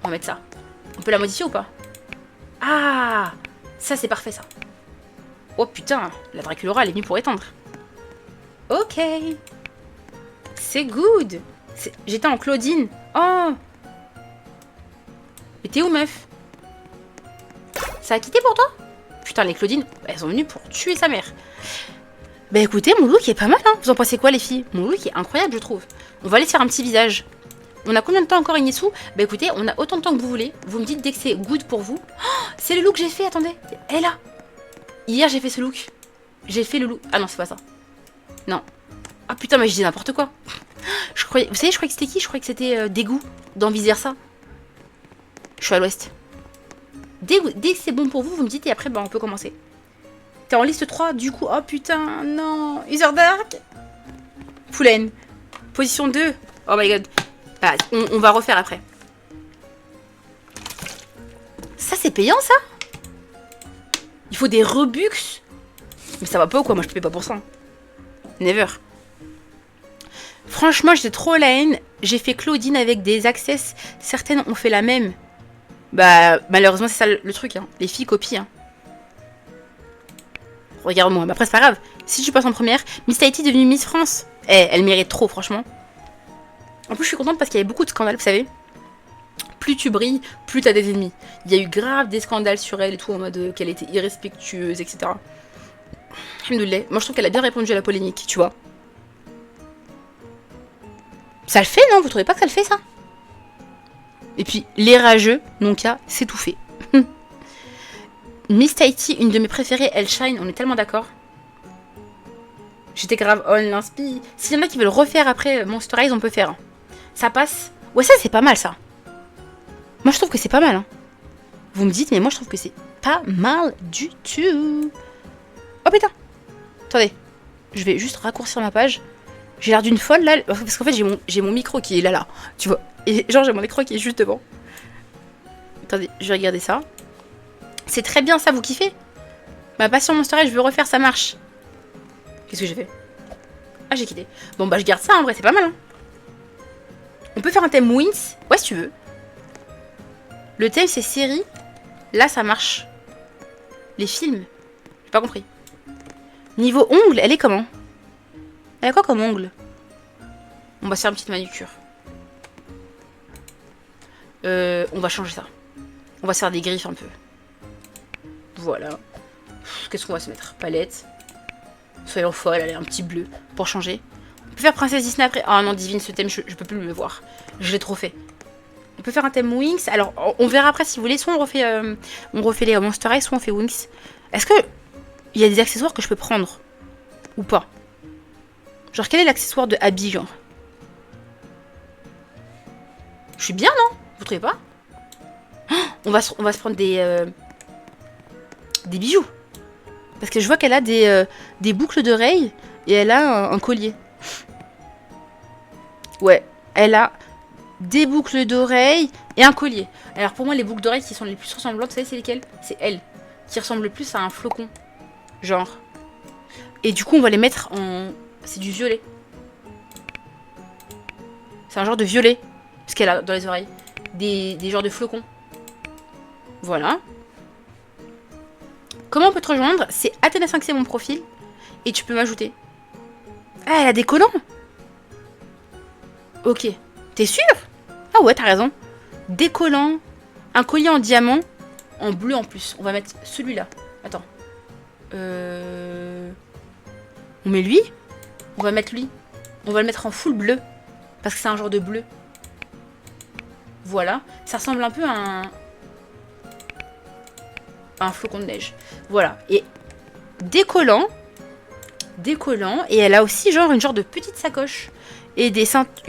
On va mettre ça. On peut la modifier ou pas? Ah, ça c'est parfait ça. Oh putain, la Draculaura elle est venue pour étendre. Ok. C'est good. J'étais en Claudine. Oh. Mais t'es où meuf? Ça a quitté pour toi? Putain, les Claudines, elles sont venues pour tuer sa mère. Bah écoutez, mon look est pas mal, hein. Vous en pensez quoi les filles? Mon look est incroyable je trouve. On va aller se faire un petit visage. On a combien de temps encore, Ignisu? Bah écoutez, on a autant de temps que vous voulez. Vous me dites dès que c'est good pour vous. Oh, c'est le look que j'ai fait, attendez. Elle est là. Hier, j'ai fait ce look. J'ai fait le look. Ah non, c'est pas ça. Non. Ah putain, mais je dis n'importe quoi. Je croyais... Vous savez, je croyais que c'était qui? Je croyais que c'était Dégoût dans Vice Versa. Je suis à l'ouest. Dès que c'est bon pour vous, vous me dites et après, bah, on peut commencer. T'es en liste 3, du coup. Oh putain, non. User Dark. Full Position 2. Oh my god. Bah, on va refaire après. Ça, c'est payant, ça? Il faut des Robux. Mais ça va pas ou quoi? Moi, je paye pas pour ça. Hein. Never. Franchement, j'étais trop la haine. J'ai fait Claudine avec des access. Certaines ont fait la même. Bah, malheureusement, c'est ça le truc. Hein. Les filles copient. Hein. Regarde-moi. Mais après, c'est pas grave. Si tu passes en première, Miss Tahiti est devenue Miss France. Eh, elle mérite trop, franchement. En plus, je suis contente parce qu'il y avait beaucoup de scandales, vous savez. Plus tu brilles, plus t'as des ennemis. Il y a eu grave des scandales sur elle et tout, en mode qu'elle était irrespectueuse, etc. Alhamdoulilah. Moi, je trouve qu'elle a bien répondu à la polémique, tu vois. Ça le fait, non? Vous trouvez pas que ça le fait, ça? Et puis, les rageux n'ont qu'à s'étouffer. Miss Tahiti, une de mes préférées, elle shine, on est tellement d'accord. J'étais grave on l'inspi. S'il y en a qui veulent refaire après Monster Eyes, on peut faire. Ça passe. Ouais, ça, c'est pas mal, ça. Moi, je trouve que c'est pas mal. Hein. Vous me dites, mais moi, je trouve que c'est pas mal du tout. Oh, putain. Attendez. Je vais juste raccourcir ma page. J'ai l'air d'une folle, là. Parce qu'en fait, j'ai mon micro qui est là. Tu vois. Et genre, j'ai mon écran qui est juste devant. Attendez, je vais regarder ça. C'est très bien, ça, vous kiffez? Ma passion Monster Eyes, je veux refaire, ça marche. Qu'est-ce que j'ai fait? Ah, j'ai quitté. Bon, bah, je garde ça, en vrai, c'est pas mal. Hein. On peut faire un thème Wings? Ouais, si tu veux. Le thème, c'est série. Là, ça marche. Les films? J'ai pas compris. Niveau ongles, elle est comment? Elle a quoi comme ongle? On va se faire une petite manucure. On va changer ça. On va se faire des griffes un peu. Voilà. Qu'est-ce qu'on va se mettre? Palette. Soyons folles, allez, un petit bleu pour changer. On peut faire Princesse Disney après. Ah non, Divine, ce thème, je peux plus le voir. Je l'ai trop fait. On peut faire un thème Wings. Alors, on verra après si vous voulez. Soit on refait les Monster Eyes, soit on fait Wings. Est-ce que il y a des accessoires que je peux prendre? Ou pas? Genre, quel est l'accessoire de Abby, genre? Je suis bien, non? Vous trouvez pas? Oh, on va se prendre des bijoux. Parce que je vois qu'elle a des boucles d'oreilles et elle a un collier. Ouais, elle a des boucles d'oreilles et un collier. Alors pour moi, les boucles d'oreilles qui sont les plus ressemblantes, vous savez c'est lesquelles? C'est elle, qui ressemble le plus à un flocon. Genre. Et du coup, on va les mettre en... C'est du violet. C'est un genre de violet. Ce qu'elle a dans les oreilles. Des genres de flocons. Voilà. Comment on peut te rejoindre? C'est Athéna5, c'est mon profil. Et tu peux m'ajouter. Ah, elle a des collants. Ok. T'es sûr? Ah ouais, t'as raison. Des collants. Un collier en diamant. En bleu en plus. On va mettre celui-là. Attends. On met lui? On va mettre lui. On va le mettre en full bleu. Parce que c'est un genre de bleu. Voilà. Ça ressemble un peu à un flocon de neige. Voilà. Et des collants. Et elle a aussi genre une genre de petite sacoche. Et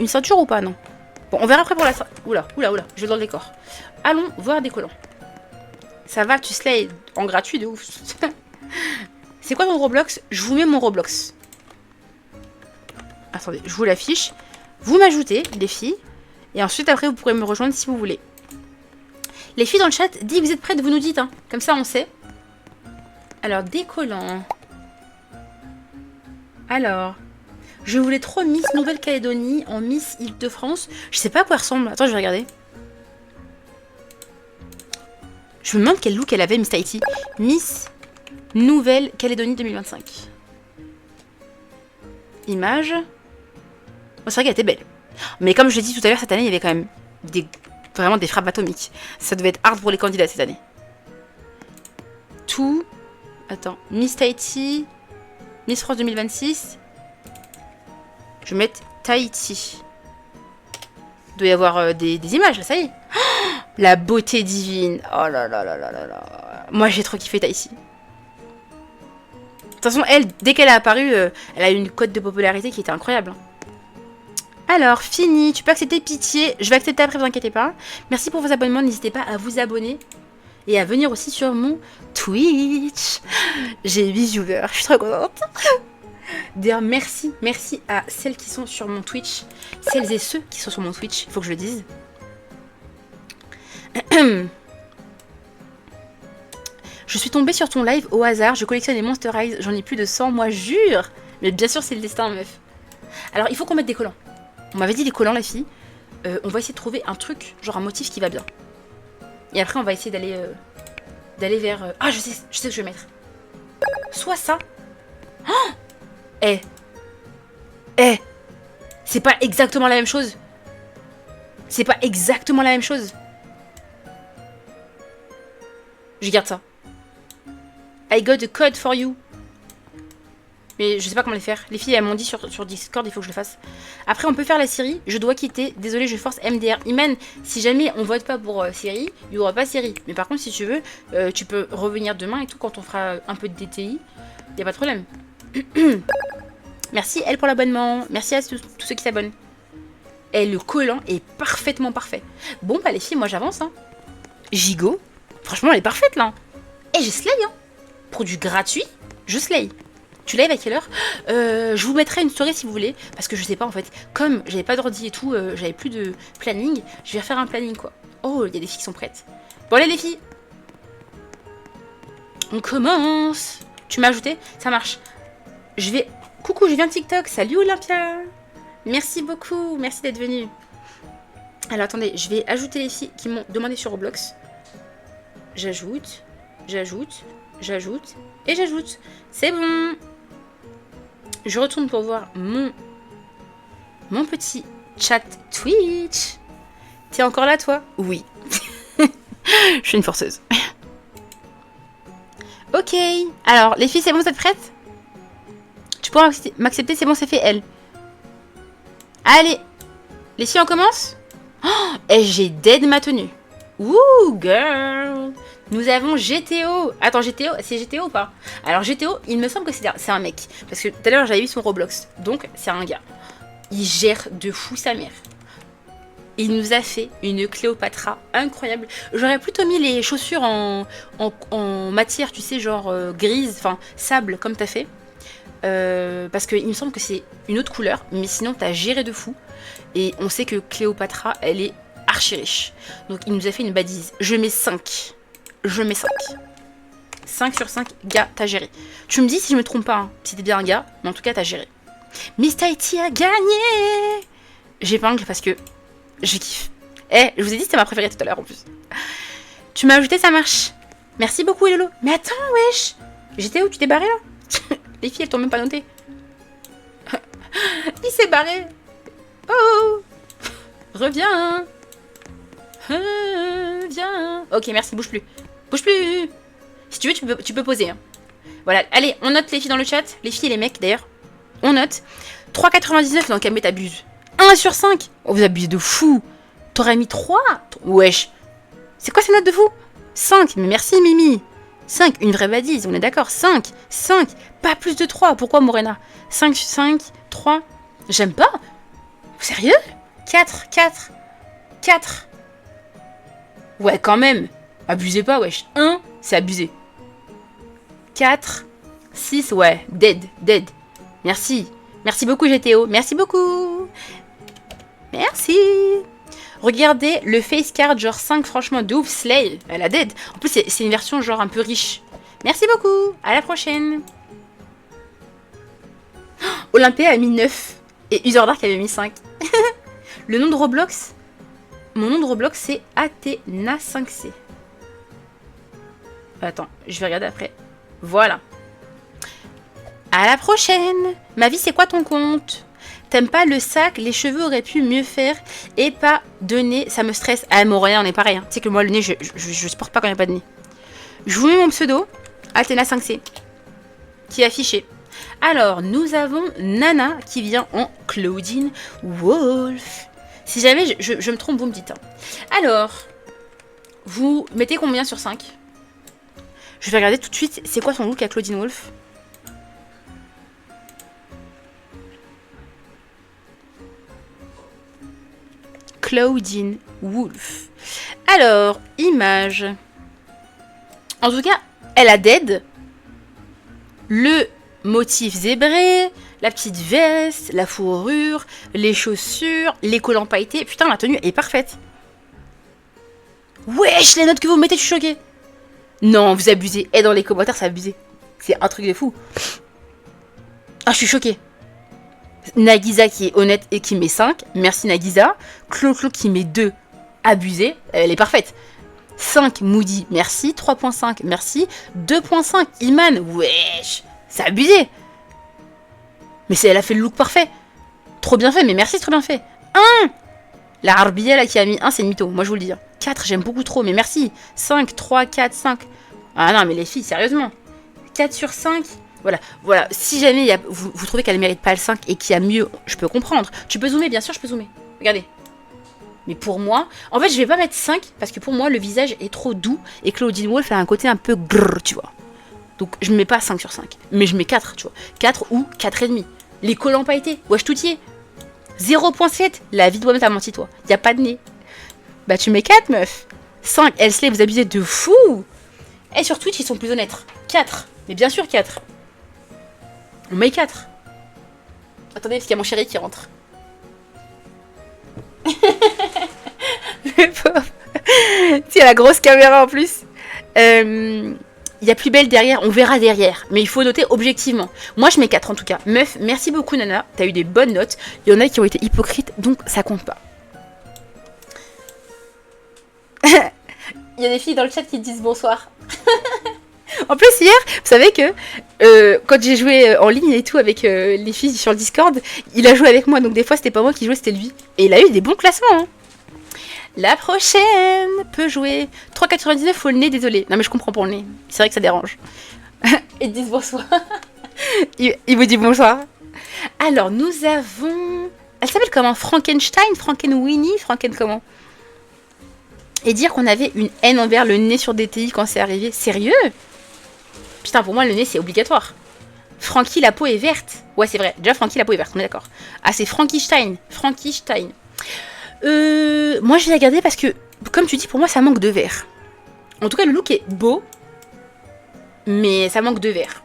une ceinture ou pas, non? Bon, on verra après pour la... Oula, je vais dans le décor. Allons voir des collants. Ça va, tu slay en gratuit de ouf. C'est quoi ton Roblox? Je vous mets mon Roblox. Attendez, je vous l'affiche. Vous m'ajoutez, les filles. Et ensuite, après, vous pourrez me rejoindre si vous voulez. Les filles dans le chat, dites que vous êtes prêtes, vous nous dites. Hein. Comme ça, on sait. Alors, des collants. Alors, je voulais trop Miss Nouvelle-Calédonie en Miss Île-de-France. Je sais pas à quoi elle ressemble. Attends, je vais regarder. Je me demande quel look elle avait, Miss Tahiti. Miss Nouvelle-Calédonie 2025. Image. Oh, c'est vrai qu'elle était belle. Mais comme je l'ai dit tout à l'heure, cette année, il y avait quand même vraiment des frappes atomiques. Ça devait être hard pour les candidats cette année. Tout. Attends. Miss Tahiti. Miss France 2026. Je vais mettre Tahiti. Il doit y avoir des images, là, ça y est. Oh, la beauté divine. Oh là là là là là là. Moi, j'ai trop kiffé Taïsi. De toute façon, elle, dès qu'elle est apparue, elle a eu une cote de popularité qui était incroyable. Alors, fini. Tu peux accepter Pitié. Je vais accepter après, vous inquiétez pas. Merci pour vos abonnements. N'hésitez pas à vous abonner. Et à venir aussi sur mon Twitch. J'ai 8 viewers. Je suis trop contente. D'ailleurs, merci à celles qui sont sur mon Twitch. Celles et ceux qui sont sur mon Twitch. Il faut que je le dise. Je suis tombée sur ton live au hasard. Je collectionne les Monster Eyes. J'en ai plus de 100, moi, jure. Mais bien sûr, c'est le destin, meuf. Alors, il faut qu'on mette des collants. On m'avait dit des collants, la fille. On va essayer de trouver un truc, genre un motif qui va bien. Et après, on va essayer d'aller vers... Ah, je sais ce que je vais mettre. Soit ça. Oh, c'est pas exactement la même chose. C'est pas exactement la même chose. Je garde ça. I got a code for you. Mais je sais pas comment les faire. Les filles, elles m'ont dit sur Discord, il faut que je le fasse. Après, on peut faire la série. Je dois quitter. Désolé, je force MDR. Iman, si jamais on vote pas pour série, il y aura pas série. Mais par contre, si tu veux, tu peux revenir demain et tout quand on fera un peu de DTI. Y a pas de problème. Merci, elle, pour l'abonnement. Merci à tous ceux qui s'abonnent. Et le collant est parfaitement parfait. Bon, bah les filles, moi j'avance. Hein. Gigot. Franchement, elle est parfaite là. Et j'ai slay. Hein. Pour du gratuit, je slay. Tu live à quelle heure? Je vous mettrai une story si vous voulez. Parce que je sais pas en fait. Comme j'avais pas d'ordi et tout, j'avais plus de planning. Je vais refaire un planning quoi. Oh, il y a des filles qui sont prêtes. Bon, allez les filles. On commence. Tu m'as ajouté? Ça marche. Je vais... Coucou, je viens de TikTok. Salut Olympia. Merci beaucoup. Merci d'être venue. Alors attendez, je vais ajouter les filles qui m'ont demandé sur Roblox. J'ajoute. J'ajoute. J'ajoute. Et j'ajoute. C'est bon. Je retourne pour voir mon petit chat Twitch. T'es encore là, toi? Oui. Je suis une forceuse. Ok. Alors, les filles, c'est bon, vous êtes prêtes? Tu pourras m'accepter, c'est bon, c'est fait, elle. Allez. Les filles, on commence? Oh, et j'ai dead ma tenue. Ouh, girl. Nous avons GTO. Attends, GTO, c'est GTO ou pas? Alors GTO, il me semble que c'est un mec. Parce que tout à l'heure, j'avais vu son Roblox. Donc, c'est un gars. Il gère de fou sa mère. Il nous a fait une Cléopatra incroyable. J'aurais plutôt mis les chaussures en matière, tu sais, genre grise, enfin sable, comme t'as fait. Parce qu'il me semble que c'est une autre couleur. Mais sinon, t'as géré de fou. Et on sait que Cléopatra, elle est archi riche. Donc, il nous a fait une badise. Je mets 5. Je mets 5. 5 sur 5, gars, t'as géré. Tu me dis si je me trompe pas, hein, si t'es bien un gars, mais en tout cas, t'as géré. Miss Tahiti a gagné. J'épingle parce que je kiffe. Je vous ai dit, c'était ma préférée tout à l'heure en plus. Tu m'as ajouté, ça marche. Merci beaucoup, Lolo. Mais attends, wesh. J'étais où? Tu t'es barré là? Les filles, elles t'ont même pas noté. Il s'est barré. Oh. Reviens. Viens. Ok, merci, bouge plus. Bouge plus. Si tu veux, tu peux poser. Hein. Voilà, allez, on note les filles dans le chat. Les filles et les mecs, d'ailleurs. On note. 3,99, non, Camé, t'abuses. 1 sur 5. Oh, vous abusez de fou. T'aurais mis 3. Wesh. C'est quoi ces notes de fou? 5, mais merci, Mimi. 5, une vraie badise, on est d'accord. 5, pas plus de 3. Pourquoi, Morena? 5, 3. J'aime pas. Sérieux? 4. Ouais, quand même. Abusez pas, wesh. 1, c'est abusé. 4, 6, ouais. Dead. Merci. Merci beaucoup, GTO. Merci beaucoup. Merci. Regardez le face card genre 5, franchement, de ouf. Slay. Elle a dead. En plus, c'est une version genre un peu riche. Merci beaucoup. À la prochaine. Oh, Olympia a mis 9. Et User Dark avait mis 5. Le nom de Roblox... Mon nom de Roblox, c'est Athéna5C. Attends, je vais regarder après. Voilà. À la prochaine. Ma vie, c'est quoi ton compte? T'aimes pas le sac? Les cheveux auraient pu mieux faire et pas de nez. Ça me stresse. Ah, mon rien, on est pareil. Hein. Tu sais que moi, le nez, je supporte pas quand il n'y a pas de nez. Je vous mets mon pseudo. Athéna5C. Qui est affiché. Alors, nous avons Nana qui vient en Claudine Wolf. Si jamais je me trompe, vous me dites. Hein. Alors, vous mettez combien sur 5? Je vais regarder tout de suite, c'est quoi son look à Claudine Wolf? Claudine Wolf. Alors, image. En tout cas, elle a dead le motif zébré, la petite veste, la fourrure, les chaussures, les collants pailletés. Putain, la tenue est parfaite. Wesh, les notes que vous mettez, je suis choquée. Non, vous abusez. Et dans les commentaires, c'est abusé. C'est un truc de fou. Ah, je suis choquée. Nagisa qui est honnête et qui met 5. Merci Nagisa. Clo-Clo qui met 2. Abusé. Elle est parfaite. 5 Moody, merci. 3.5, merci. 2.5 Iman. Wesh. C'est abusé. Mais elle a fait le look parfait. Trop bien fait, mais merci, trop bien fait. 1. La Arbia là qui a mis 1, c'est une mytho. Moi je vous le dis. 4, j'aime beaucoup trop, mais merci. 5, 3, 4, 5. Ah non, mais les filles, sérieusement. 4 sur 5. Voilà. Si jamais vous trouvez qu'elle ne mérite pas le 5 et qu'il y a mieux, je peux comprendre. Tu peux zoomer, bien sûr, je peux zoomer. Regardez. Mais pour moi, en fait, je vais pas mettre 5 parce que pour moi, le visage est trop doux et Claudine Wolf a un côté un peu grrr, tu vois. Donc, je ne mets pas 5 sur 5. Mais je mets 4, tu vois. 4 ou 4,5. Les collants pailletés. Wesh, tout y est. 0.7. La vie de moi-même, t'as menti, toi. Y a pas de nez. Bah, tu mets 4, meuf. 5. Elsley, vous abusez de fou. Et sur Twitch, ils sont plus honnêtes. 4. Mais bien sûr, 4. On met 4. Attendez, parce qu'il y a mon chéri qui rentre. Le pauvre. Il y a la grosse caméra en plus. Il y a plus belle derrière, on verra derrière. Mais il faut noter objectivement. Moi, je mets 4 en tout cas. Meuf, merci beaucoup Nana. T'as eu des bonnes notes. Il y en a qui ont été hypocrites, donc ça compte pas. Il y a des filles dans le chat qui disent bonsoir. En plus, hier, vous savez que quand j'ai joué en ligne et tout avec les filles sur le Discord, il a joué avec moi. Donc des fois, c'était pas moi qui jouais, c'était lui. Et il a eu des bons classements. Hein. La prochaine peut jouer. 3,99, faut le nez, désolé. Non mais je comprends pour le nez. C'est vrai que ça dérange. Ils disent bonsoir. Il vous dit bonsoir. Alors, nous avons... Elle s'appelle comment? Frankenstein, Frankenweenie, Franken comment? Et dire qu'on avait une haine envers le nez sur DTI quand c'est arrivé. Sérieux? Putain, pour moi, le nez, c'est obligatoire. Frankie, la peau est verte. Ouais, c'est vrai. Déjà, Frankie, la peau est verte, on est d'accord. Ah, c'est Frankenstein. Frankenstein. Moi, je vais la garder parce que, comme tu dis, pour moi, ça manque de vert. En tout cas, le look est beau. Mais ça manque de vert.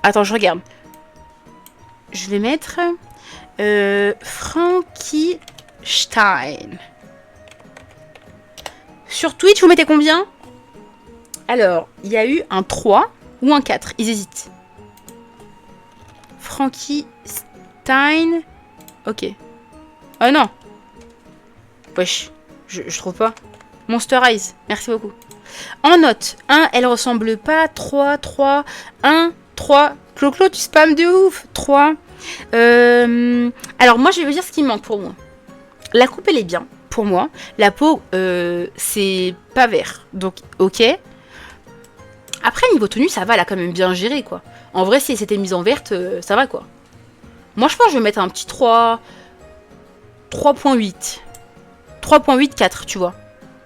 Attends, je regarde. Je vais mettre... Frankenstein. Sur Twitch, vous mettez combien? Alors, il y a eu un 3 ou un 4. Ils hésitent. Frankenstein. Ok. Oh non. Wesh. Je trouve pas. Monster Eyes. Merci beaucoup. En note. 1, elle ressemble pas. 3, 3. 1, 3. Clo-Clo, tu spams de ouf. 3. Alors, moi, je vais vous dire ce qui me manque pour moi. La coupe, elle est bien. Pour moi, la peau, c'est pas vert. Donc, ok. Après, niveau tenue, ça va, elle a quand même bien géré, quoi. En vrai, si elle s'était mise en verte, ça va, quoi. Moi, je pense que je vais mettre un petit 3... 3.8. 3.8, 4, tu vois.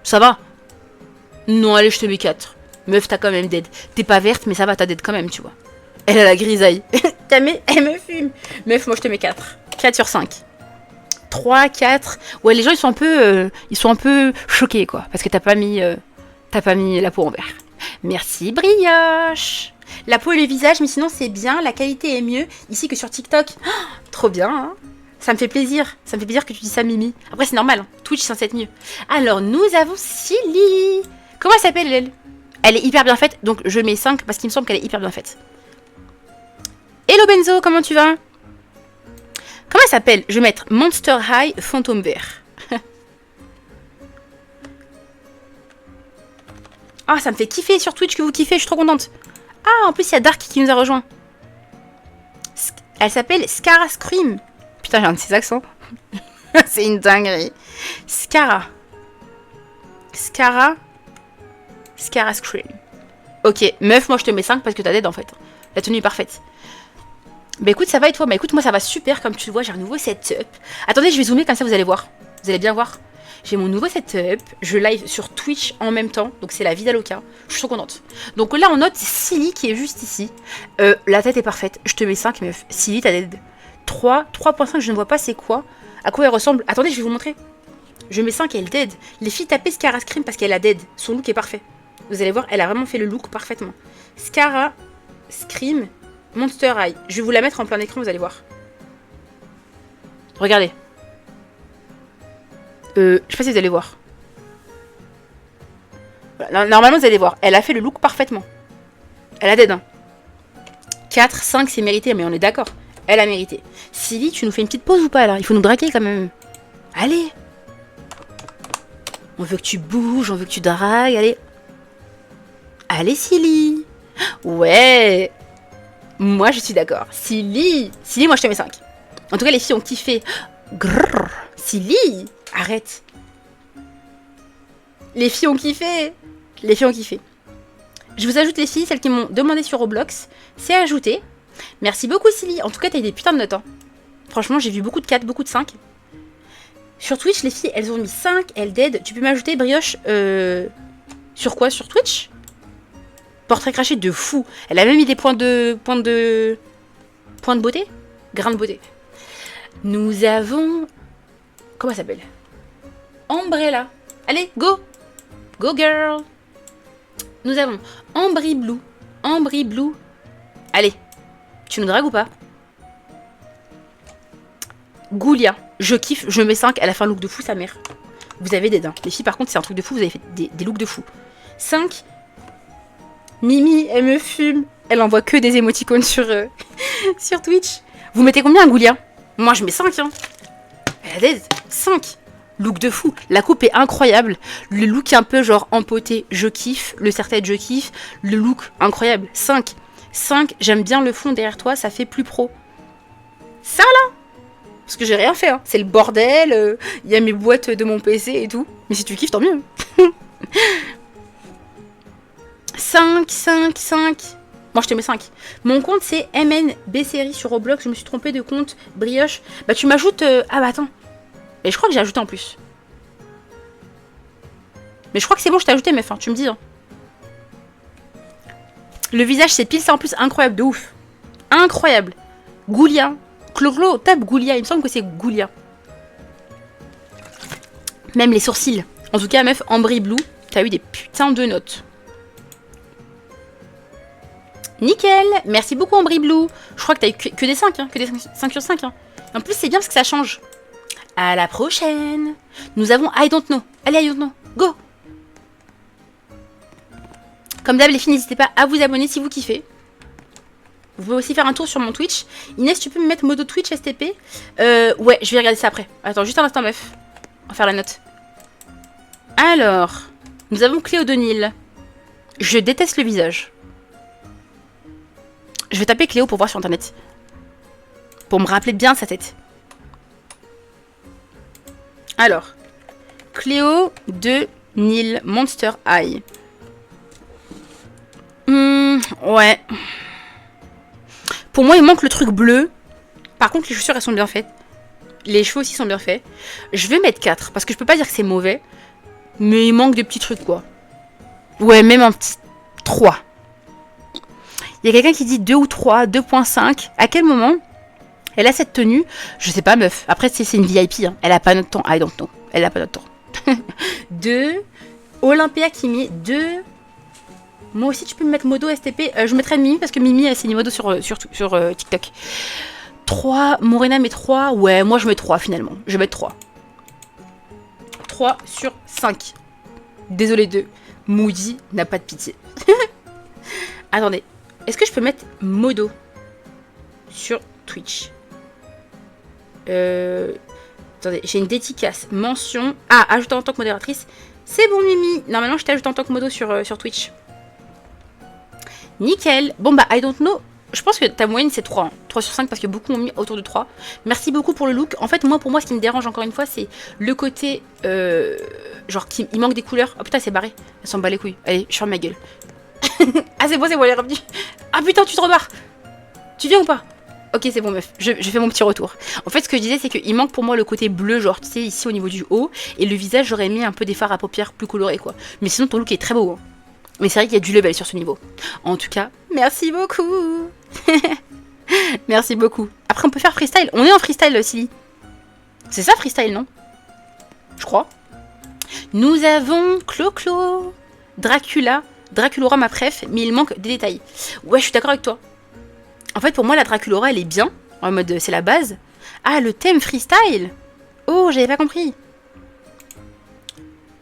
Ça va. Non, allez, je te mets 4. Meuf, t'as quand même dead. T'es pas verte, mais ça va, t'as dead quand même, tu vois. Elle a la grisaille. Elle me fume. Meuf, moi, je te mets 4. 4 sur 5. 3, 4. Ouais, les gens, ils sont un peu choqués, quoi. Parce que t'as pas mis la peau en vert. Merci, brioche. La peau et le visage, mais sinon, c'est bien. La qualité est mieux ici que sur TikTok. Oh, trop bien, hein. Ça me fait plaisir. Ça me fait plaisir que tu dis ça, Mimi. Après, c'est normal. Hein. Twitch, c'est censé être mieux. Alors, nous avons Silly. Comment elle s'appelle, elle? Elle est hyper bien faite. Donc, je mets 5 parce qu'il me semble qu'elle est hyper bien faite. Hello, Benzo. Comment tu vas? Comment elle s'appelle? Je vais mettre Monster High Fantôme Vert. Ah, ça me fait kiffer sur Twitch que vous kiffez. Je suis trop contente. Ah, en plus, il y a Dark qui nous a rejoint. Elle s'appelle Scara Scream. Putain, j'ai un de ces accents. C'est une dinguerie. Scara Scream. Ok, meuf, moi je te mets 5 parce que t'as dead en fait. La tenue est parfaite. Bah écoute, ça va et toi? Bah écoute, moi ça va super, comme tu le vois, j'ai un nouveau setup. Attendez, je vais zoomer comme ça vous allez voir. Vous allez bien voir. J'ai mon nouveau setup. Je live sur Twitch en même temps. Donc c'est la vie d'Aloca. Je suis trop contente. Donc là, on note Silly qui est juste ici. La tête est parfaite. Je te mets 5, meuf. Silly, t'as dead. 3.5, je ne vois pas c'est quoi. À quoi elle ressemble. Attendez, je vais vous montrer. Je mets 5 et elle dead. Les filles tapez Scara Scream parce qu'elle a dead. Son look est parfait. Vous allez voir, elle a vraiment fait le look parfaitement. Scara Scream Monster High. Je vais vous la mettre en plein écran, vous allez voir. Regardez. Je sais pas si vous allez voir. Voilà, normalement, vous allez voir. Elle a fait le look parfaitement. Elle a dead. Hein. 4, 5, c'est mérité, mais on est d'accord. Elle a mérité. Silly, tu nous fais une petite pause ou pas, là? Il faut nous draguer, quand même. Allez. On veut que tu bouges, on veut que tu dragues, allez. Allez, Silly. Ouais. Moi, je suis d'accord. Silly. Silly, moi, je te mets 5. En tout cas, les filles ont kiffé. Grrr. Silly. Arrête. Les filles ont kiffé. Les filles ont kiffé. Je vous ajoute les filles, celles qui m'ont demandé sur Roblox. C'est ajouté. Merci beaucoup, Silly. En tout cas, t'as eu des putains de notes. Hein. Franchement, j'ai vu beaucoup de 4, beaucoup de 5. Sur Twitch, les filles, elles ont mis 5. Elles dead. Tu peux m'ajouter, Brioche, sur quoi? Sur Twitch? Portrait craché de fou. Elle a même mis des points de beauté. Grain de beauté. Nous avons... Comment ça s'appelle? Umbrella. Allez, go. Go, girl. Nous avons Ambry Blue. Ambry Blue. Allez. Tu nous dragues ou pas? Goulia. Je kiffe. Je mets 5. Elle a fait un look de fou, sa mère. Vous avez des dents. Les filles, par contre, c'est un truc de fou. Vous avez fait des looks de fou. 5. Mimi, elle me fume. Elle envoie que des émoticônes sur Twitch. Vous mettez combien, Goulia? Moi, je mets 5. Hein. Elle a des 5. Look de fou. La coupe est incroyable. Le look un peu genre empoté, je kiffe. Le serre-tête, je kiffe. Le look, incroyable. 5. 5. J'aime bien le fond derrière toi. Ça fait plus pro. Ça, là? Parce que j'ai rien fait. Hein. C'est le bordel. Il y a mes boîtes de mon PC et tout. Mais si tu kiffes, tant mieux. 5, 5, 5. Moi, je te mets 5. Mon compte, c'est MNB série sur Roblox. Je me suis trompée de compte. Brioche. Bah, tu m'ajoutes... Ah, bah, attends. Mais je crois que j'ai ajouté en plus. Mais je crois que c'est bon, je t'ai ajouté, meuf. Hein, tu me dis. Hein. Le visage, c'est pile ça en plus. Incroyable, de ouf. Incroyable. Goulia. Clo-Clo, tape Goulia. Il me semble que c'est Goulia. Même les sourcils. En tout cas, meuf, Ambry Blue, t'as eu des putains de notes. Nickel. Merci beaucoup, Ambry Blue. Je crois que t'as eu que des 5. Hein, que des 5 sur 5. Hein. En plus, c'est bien parce que ça change. À la prochaine. Nous avons I Don't Know. Allez, I Don't Know. Go. Comme d'hab, les filles, n'hésitez pas à vous abonner si vous kiffez. Vous pouvez aussi faire un tour sur mon Twitch. Inès, tu peux me mettre modo Twitch STP? Ouais, je vais regarder ça après. Attends, juste un instant, meuf. On va faire la note. Alors, nous avons Cléo Denil. Je déteste le visage. Je vais taper Cléo pour voir sur internet. Pour me rappeler bien sa tête. Alors, Cléo Denil Monster High. Ouais. Pour moi, il manque le truc bleu. Par contre, les chaussures, elles sont bien faites. Les cheveux aussi sont bien faits. Je vais mettre 4, parce que je peux pas dire que c'est mauvais. Mais il manque des petits trucs, quoi. Ouais, même un petit 3. Il y a quelqu'un qui dit 2 ou 3, 2.5. À quel moment elle a cette tenue? Je sais pas, meuf. Après, c'est une VIP. Hein. Elle a pas notre temps. I don't know. Elle a pas notre temps. 2. Olympia qui met 2. Moi aussi, tu peux me mettre modo STP. Je mettrai Mimi parce que Mimi, elle s'est mis modo sur TikTok. 3. Morena met 3. Ouais, moi, je mets 3 finalement. Je vais mettre 3. 3 sur 5. Désolé 2. Moody n'a pas de pitié. Attendez. Est-ce que je peux mettre modo sur Twitch? Attendez, j'ai une dédicace. Mention. Ah, ajouter en tant que modératrice. C'est bon, Mimi. Normalement, je t'ajoute en tant que modo sur Twitch. Nickel. Bon, bah, I don't know. Je pense que ta moyenne, c'est 3. Hein. 3 sur 5 parce que beaucoup ont mis autour de 3. Merci beaucoup pour le look. En fait, pour moi, ce qui me dérange encore une fois, c'est le côté... genre, il manque des couleurs. Oh putain, c'est barré. Elle s'en bat les couilles. Allez, je ferme ma gueule. Ah, c'est bon, elle est revenue. Ah putain, tu te rebarres. Tu viens ou pas? Ok, c'est bon, meuf. Je fais mon petit retour. En fait, ce que je disais, c'est qu'il manque pour moi le côté bleu, genre, tu sais, ici au niveau du haut. Et le visage, j'aurais mis un peu des fards à paupières plus colorés, quoi. Mais sinon, ton look est très beau. Hein. Mais c'est vrai qu'il y a du level sur ce niveau. En tout cas, merci beaucoup. Merci beaucoup. Après, on peut faire freestyle. On est en freestyle, Silly. C'est ça, freestyle, non? Je crois. Nous avons Clo-Clo, Dracula. Draculora, ma préf, mais il manque des détails. Ouais, je suis d'accord avec toi. En fait, pour moi, la Draculora, elle est bien. En mode, c'est la base. Ah, le thème freestyle. Oh, j'avais pas compris.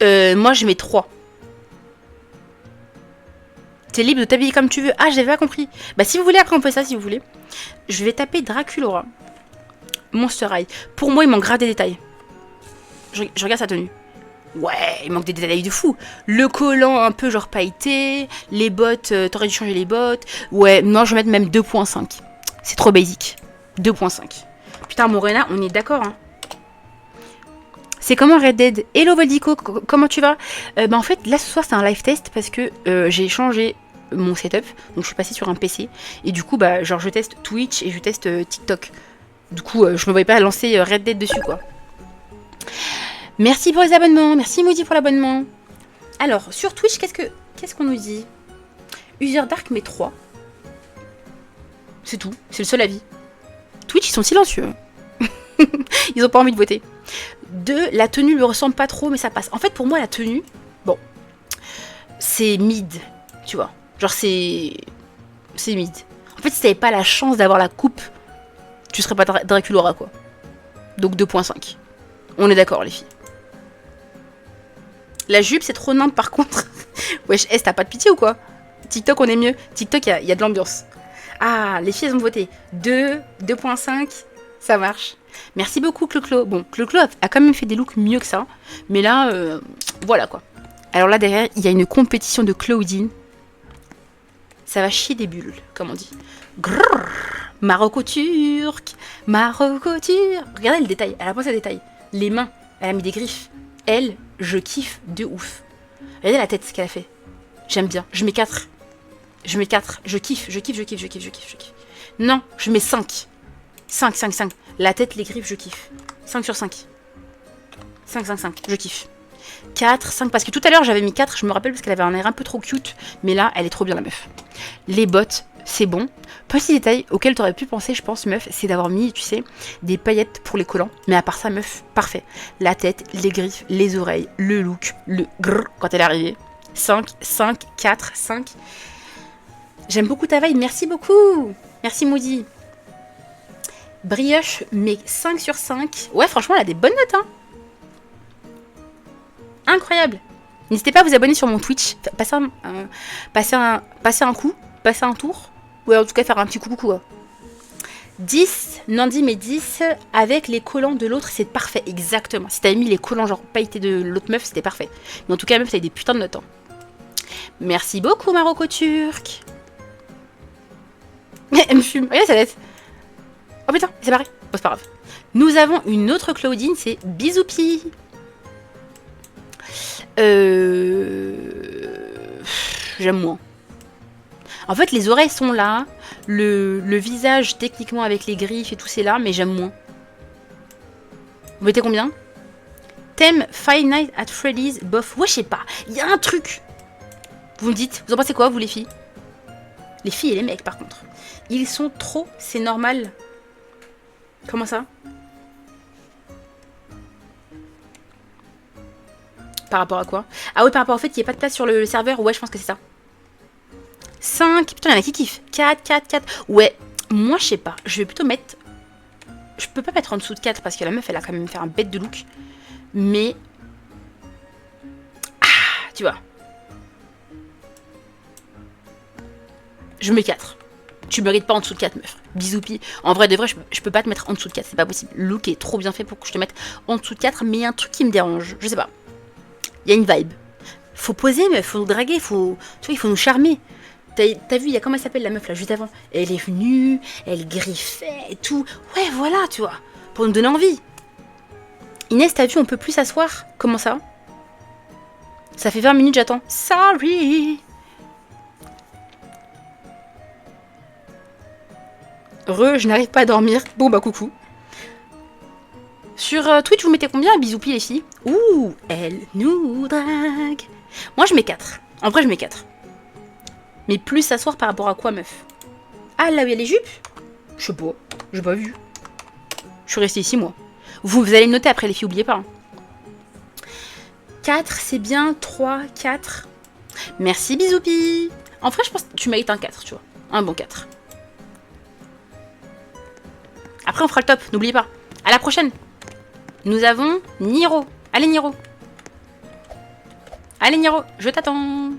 Moi, je mets 3. T'es libre de t'habiller comme tu veux. Ah, j'avais pas compris. Bah, si vous voulez, après, on fait ça, si vous voulez. Je vais taper Draculora. Monster High. Pour moi, il manque grave des détails. Je regarde sa tenue. Ouais, il manque des détails de fou. Le collant un peu genre pailleté. Les bottes, t'aurais dû changer les bottes. Ouais, non, je vais mettre même 2.5. C'est trop basic. 2.5. Putain, Morena, on est d'accord, hein. C'est comment Red Dead? Hello Voldico, comment tu vas? Bah en fait, là ce soir c'est un live test parce que j'ai changé mon setup. Donc je suis passée sur un PC. Et du coup, bah genre je teste Twitch et je teste TikTok. Du coup, je me voyais pas lancer Red Dead dessus, quoi. Merci pour les abonnements. Merci Moody pour l'abonnement. Alors, sur Twitch, qu'est-ce qu'on nous dit? User Dark met 3. C'est tout. C'est le seul avis. Twitch, ils sont silencieux. Ils ont pas envie de voter. 2, la tenue lui ressemble pas trop, mais ça passe. En fait, pour moi, la tenue, bon, c'est mid, tu vois. Genre, c'est mid. En fait, si t'avais pas la chance d'avoir la coupe, tu serais pas Draculora, quoi. Donc 2.5. On est d'accord, les filles. La jupe, c'est trop nimble, par contre. Wesh, t'as pas de pitié ou quoi? TikTok, on est mieux. TikTok, il y a de l'ambiance. Ah, les filles, elles ont voté. 2, 2.5, ça marche. Merci beaucoup, Clo-Clo. Bon, Clo-Clo a quand même fait des looks mieux que ça. Mais là, voilà, quoi. Alors là, derrière, il y a une compétition de Claudine. Ça va chier des bulles, comme on dit. Grrr, Marocco turc. Marocco turc. Regardez le détail. Elle a pensé à détail. Les mains, elle a mis des griffes. Elle, je kiffe de ouf. Regardez la tête, ce qu'elle a fait. J'aime bien. Je mets 4. Je mets 4. Je kiffe. Non, je mets 5. 5. La tête, les griffes, je kiffe. 5 sur 5. 5. Je kiffe. 4, 5. Parce que tout à l'heure, j'avais mis 4. Je me rappelle parce qu'elle avait un air un peu trop cute. Mais là, elle est trop bien, la meuf. Les bottes, c'est bon. Petit détail auquel t'aurais pu penser, je pense, meuf, c'est d'avoir mis, tu sais, des paillettes pour les collants. Mais à part ça, meuf, parfait. La tête, les griffes, les oreilles, le look, le grrr quand elle est arrivée. 5, 4, 5. J'aime beaucoup ta vibe. Merci beaucoup. Merci, Moody. Brioche, mais 5 sur 5. Ouais, franchement, elle a des bonnes notes, hein. Incroyable. N'hésitez pas à vous abonner sur mon Twitch. Passer un coup. Passer un tour. Ouais, en tout cas, faire un petit coucou, quoi. 10. Nandi met 10. Avec les collants de l'autre, c'est parfait. Exactement. Si t'avais mis les collants, genre, pailletés de l'autre meuf, c'était parfait. Mais en tout cas, meuf, t'avais des putains de notes, hein. Merci beaucoup, Marocco Turc. Elle me fume. Regarde sa tête. Oh putain, c'est pareil. Oh, c'est pas grave. Nous avons une autre Claudine, c'est Bisoupi. J'aime moins. En fait, les oreilles sont là. Le visage, techniquement, avec les griffes et tout, c'est là, mais j'aime moins. Vous mettez combien? Thème Five Nights at Freddy's, bof. Ouais, je sais pas. Il y a un truc. Vous me dites, vous en pensez quoi, vous, les filles? Les filles et les mecs, par contre. Ils sont trop, c'est normal. Comment ça? Par rapport à quoi? Ah oui, par rapport au fait qu'il n'y ait pas de place sur le serveur. Ouais, je pense que c'est ça. 5. Putain, il y en a qui kiffent. 4. Ouais, moi, je sais pas. Je vais plutôt mettre... Je peux pas mettre en dessous de 4 parce que la meuf, elle a quand même fait un bête de look. Mais... Ah, tu vois. Je mets 4. Tu mérites pas en dessous de 4, meuf. Bisoupi. En vrai de vrai, je peux pas te mettre en dessous de 4. C'est pas possible. Le look est trop bien fait pour que je te mette en dessous de 4. Mais il y a un truc qui me dérange. Je sais pas. Il y a une vibe. Faut poser, meuf. Faut nous draguer. Tu vois, il faut nous charmer. T'as vu, il y a comment elle s'appelle la meuf là, juste avant. Elle est venue, elle griffait et tout. Ouais, voilà, tu vois. Pour nous donner envie. Inès, t'as vu, on peut plus s'asseoir. Comment ça? Ça fait 20 minutes, j'attends. Sorry. Je n'arrive pas à dormir. Bon bah coucou. Sur Twitch, vous mettez combien, bisoupi les filles? Ouh, elle nous drague. Moi je mets 4. En vrai je mets 4. Mais plus s'asseoir par rapport à quoi, meuf? Ah, là où il y a les jupes? Je sais pas. J'ai pas vu. Je suis restée ici, moi. Vous allez le noter après, les filles, oubliez pas. Hein. 4, c'est bien. 3, 4. Merci, bisoupi. En vrai, je pense que tu mérites un 4, tu vois. Un bon 4. Après, on fera le top, n'oubliez pas. À la prochaine. Nous avons Niro. Allez, Niro. Allez, Niro, je t'attends.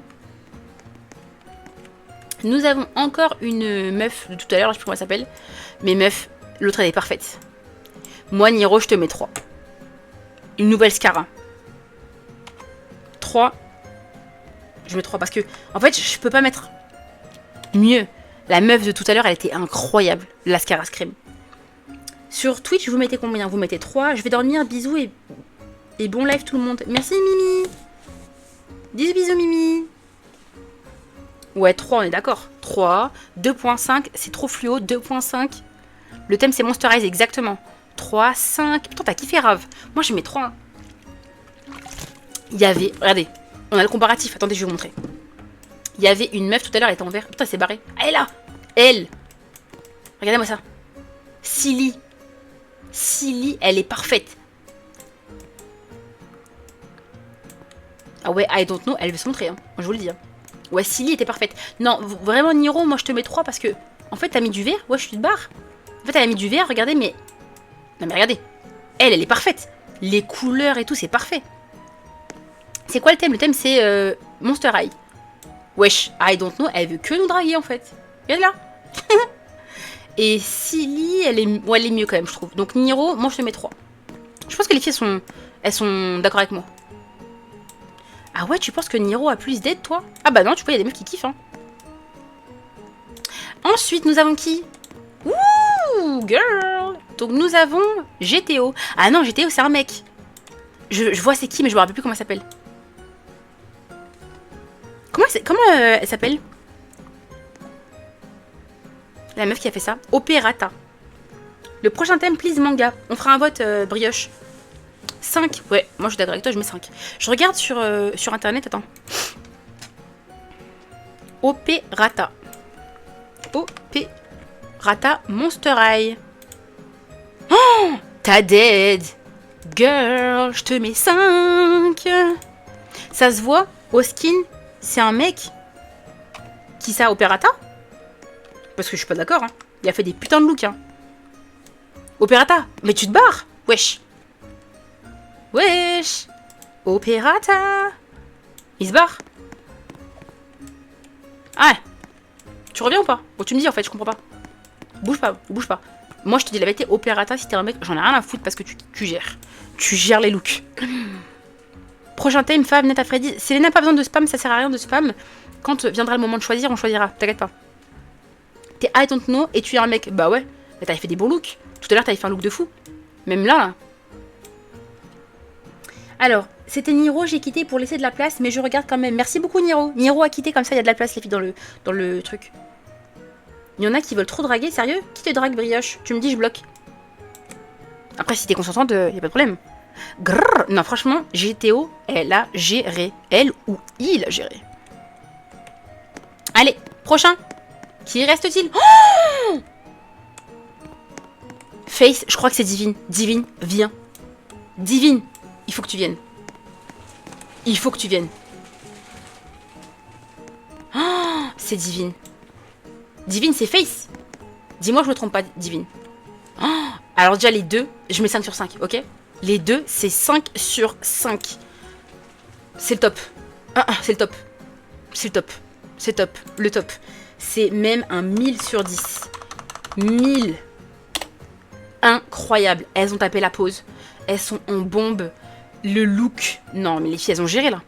Nous avons encore une meuf de tout à l'heure, je sais plus comment elle s'appelle. Mais meuf, l'autre elle est parfaite. Moi, Niro, je te mets 3. Une nouvelle Scara. 3. Je mets 3 parce que, en fait, je peux pas mettre mieux. La meuf de tout à l'heure, elle était incroyable. La Scara Scream. Sur Twitch, vous mettez combien? Vous mettez 3. Je vais dormir, bisous et bon live tout le monde. Merci Mimi. Bisous, bisous Mimi. Ouais, 3, on est d'accord. 3, 2.5, c'est trop fluo, 2.5. Le thème, c'est Monster Eyes, exactement. 3, 5. Putain, t'as kiffé, Rave. Moi, je mets 3. Il y avait... Regardez, on a le comparatif. Attendez, je vais vous montrer. Il y avait une meuf tout à l'heure, elle était en vert. Putain, c'est barré. Elle est là. Elle. Regardez-moi ça. Silly. Silly, elle est parfaite. Ah ouais, I don't know, elle veut se montrer. Hein. Moi, je vous le dis. Hein. Ouais, Silly était parfaite. Non, vraiment, Niro, moi, je te mets 3 parce que... En fait, t'as mis du vert. Ouais, je suis de barre. En fait, elle a mis du vert, regardez, mais... Non, mais regardez. Elle est parfaite. Les couleurs et tout, c'est parfait. C'est quoi le thème? Le thème, c'est Monster High. Wesh, I don't know, elle veut que nous draguer, en fait. Regarde là. Et Silly, elle est mieux quand même, je trouve. Donc, Niro, moi, je te mets 3. Je pense que les filles, elles sont d'accord avec moi. Ah ouais, tu penses que Niro a plus d'aide, toi? Ah bah non, tu vois, il y a des meufs qui kiffent, hein. Ensuite, nous avons qui? Ouh, girl. Donc, nous avons GTO. Ah non, GTO, c'est un mec. Je vois c'est qui, mais je me rappelle plus comment elle s'appelle. Comment elle s'appelle? La meuf qui a fait ça. Opérata. Le prochain thème, please, manga. On fera un vote, brioche. 5. Ouais, moi je suis d'accord avec toi, je mets 5. Je regarde sur internet, attends. Opérata. Opérata Monster High. Oh, t'as dead. Girl, je te mets 5. Ça se voit, au skin, c'est un mec. Qui ça, Opérata? Parce que je suis pas d'accord, hein. Il a fait des putains de looks, hein. Opérata, mais tu te barres. Wesh. Wesh. Opérata. Il se barre. Ah ouais. Tu reviens ou pas? Bon, tu me dis en fait, je comprends pas. Bouge pas, bouge pas. Moi, je te dis la vérité, Opérata, si t'es un mec, j'en ai rien à foutre parce que tu gères. Tu gères les looks. Prochain thème, femme, net à Freddy. Selena, pas besoin de spam, ça sert à rien de spam. Quand viendra le moment de choisir, on choisira. T'inquiète pas. T'es I don't know et tu es un mec. Bah ouais, mais t'avais fait des bons looks. Tout à l'heure, t'avais fait un look de fou. Même là. Alors, c'était Niro, j'ai quitté pour laisser de la place, mais je regarde quand même. Merci beaucoup, Niro. Niro a quitté, comme ça, il y a de la place, les filles, dans le truc. Il y en a qui veulent trop draguer, sérieux? Qui te drague, brioche? Tu me dis, je bloque. Après, si t'es consentante, y a pas de problème. Grrr. Non, franchement, GTO, elle a géré. Elle ou il a géré. Allez, prochain. Qui reste-t-il? Oh, Face, je crois que c'est Divine. Divine, viens. Divine, il faut que tu viennes. Il faut que tu viennes. Oh, c'est Divine. Divine, c'est Face. Dis-moi que je me trompe pas, Divine. Oh, alors déjà, les deux, je mets 5 sur 5, ok? Les deux, c'est 5 sur 5. C'est le top. C'est le top. C'est le top. C'est top. Le top. C'est même un 1000 sur 10. 1000. Incroyable. Elles ont tapé la pause. Elles sont en bombe. Le look. Non, mais les filles, elles ont géré, là.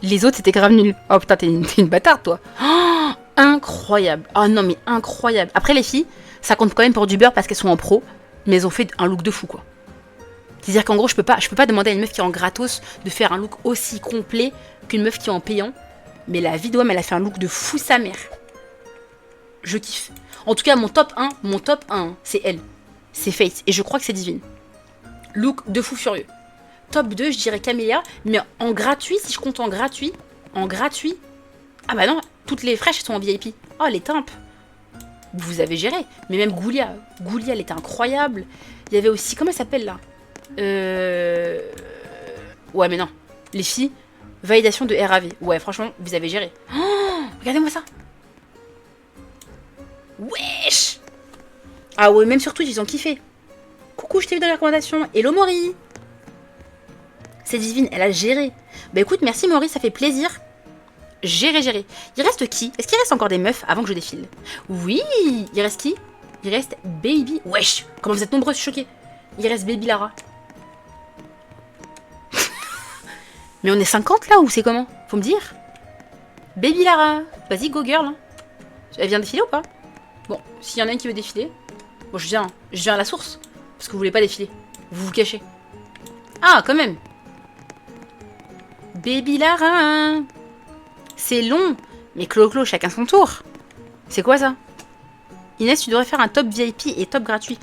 Les autres, c'était grave nul. Oh, putain, t'es une bâtarde, toi. Oh, incroyable. Oh, non, mais incroyable. Après, les filles, ça compte quand même pour du beurre parce qu'elles sont en pro. Mais elles ont fait un look de fou, quoi. C'est-à-dire qu'en gros, je peux pas demander à une meuf qui est en gratos de faire un look aussi complet qu'une meuf qui est en payant. Mais la vidéo, elle a fait un look de fou sa mère. Je kiffe. En tout cas, mon top 1, c'est elle. C'est Faith. Et je crois que c'est Divine. Look de fou furieux. Top 2, je dirais Camélia. Mais en gratuit, si je compte en gratuit. Ah bah non, toutes les fraîches sont en VIP. Oh, les tempes. Vous avez géré. Mais même Goulia. Goulia, elle était incroyable. Il y avait aussi... Comment elle s'appelle, là Ouais, mais non. Les filles, validation de RAV. Ouais, franchement, vous avez géré. Oh, regardez-moi ça. Wesh. Ah ouais, même sur Twitch, ils ont kiffé. Coucou, je t'ai vu dans les recommandations. Hello, Maury. C'est Divine, elle a géré. Bah écoute, merci Maury, ça fait plaisir. Géré. Il reste qui? Est-ce qu'il reste encore des meufs avant que je défile? Oui. Il reste qui? Il reste Baby. Wesh. Comment vous êtes nombreux, je suis choquée. Il reste Baby Lara. Mais on est 50 là ou c'est comment? Faut me dire. Baby Lara. Vas-y, go girl. Elle vient défiler ou pas? Bon, s'il y en a une qui veut défiler. Bon, je viens à la source. Parce que vous voulez pas défiler. Vous vous cachez. Ah, quand même. Baby Lara. C'est long. Mais Clo-Clo, chacun son tour. C'est quoi ça? Inès, tu devrais faire un top VIP et top gratuit.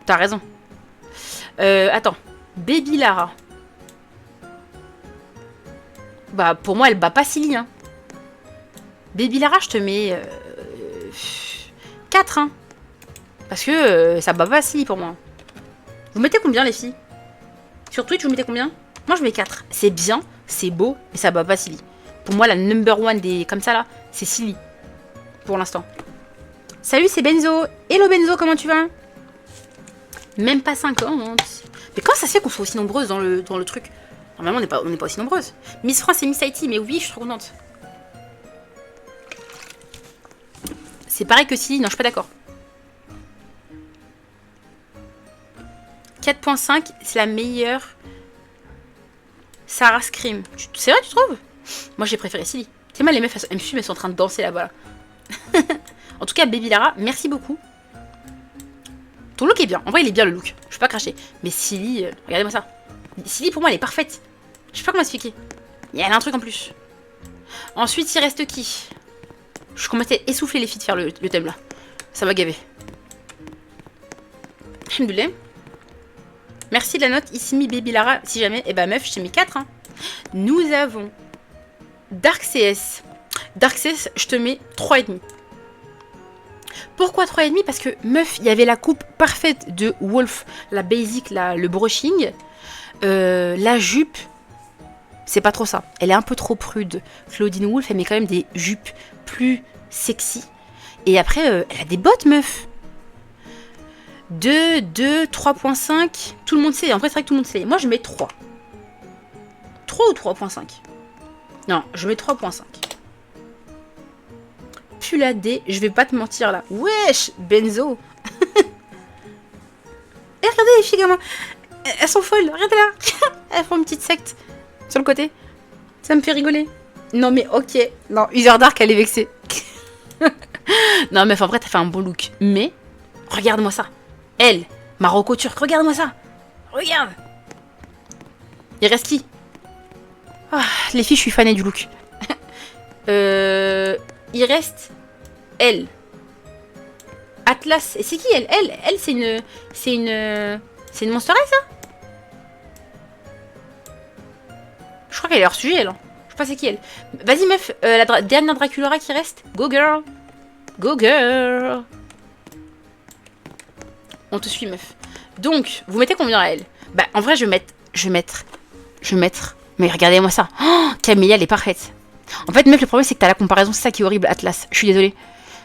T'as raison. Attends. Baby Lara. Bah, pour moi, elle bat pas Silly, hein. Baby Lara, je te mets... 4, hein. Parce que ça bat pas Silly pour moi. Vous mettez combien, les filles? Sur Twitch, vous mettez combien? Moi, je mets 4. C'est bien, c'est beau, mais ça bat pas Silly. Pour moi, la number one des... Comme ça, là, c'est Silly. Pour l'instant. Salut, c'est Benzo. Hello, Benzo, comment tu vas? Même pas 50. Mais comment ça se fait qu'on soit aussi nombreuses dans le truc? Normalement, on n'est pas aussi nombreuses. Miss France et Miss Haïti, mais oui, je suis trop contente. C'est pareil que Silly, non, je suis pas d'accord. 4.5, c'est la meilleure. Sarah Scream. C'est vrai, tu trouves? Moi, j'ai préféré Silly. C'est mal, les meufs, elles me fument, elles sont en train de danser là-bas. Là. En tout cas, Baby Lara, merci beaucoup. Ton look est bien. En vrai, il est bien le look. Je peux pas cracher. Mais Silly, regardez-moi ça. Silly, pour moi, elle est parfaite. Je sais pas comment expliquer. Il y a un truc en plus. Ensuite, il reste qui? Je commençais à essouffler les filles de faire le thème là. Ça m'a gavé. Alhamdoulilah. Merci de la note. Ici, mis Baby Lara. Si jamais, eh ben meuf, je t'ai mis 4. Hein. Nous avons Dark CS. Dark CS, je te mets 3,5. Pourquoi 3,5? Parce que, meuf, il y avait la coupe parfaite de Wolf, la basic, le brushing. La jupe, c'est pas trop ça. Elle est un peu trop prude. Claudine Wolf, elle met quand même des jupes plus sexy. Et après, elle a des bottes, meuf. 2, 3.5. Tout le monde sait. En vrai, c'est vrai que tout le monde sait. Moi, je mets 3. 3 ou 3.5? Non, je mets 3.5. Puladé, je vais pas te mentir là. Wesh, Benzo. Et regardez les filles, comment elles sont folles. Regardez là. Elles font une petite secte sur le côté. Ça me fait rigoler. Non mais ok. Non, User Dark, elle est vexée. Non mais en vrai, t'as fait un bon look. Mais, regarde-moi ça. Elle, Marocco turc, regarde-moi ça. Regarde. Il reste qui? Ah, les filles, je suis fanée du look. Il reste elle. Atlas. Et c'est qui elle? Elle, c'est une... C'est une Monster High, ça? Je crois qu'elle est hors sujet, elle. Je sais pas c'est qui, elle. Vas-y, meuf. La dernière Draculaura qui reste. Go, girl. Go, girl. On te suit, meuf. Donc, vous mettez combien à elle? Bah, en vrai, je vais mettre... Mais regardez-moi ça. Oh, Camélia, elle est parfaite. En fait, meuf, le problème, c'est que t'as la comparaison. C'est ça qui est horrible, Atlas. Je suis désolée.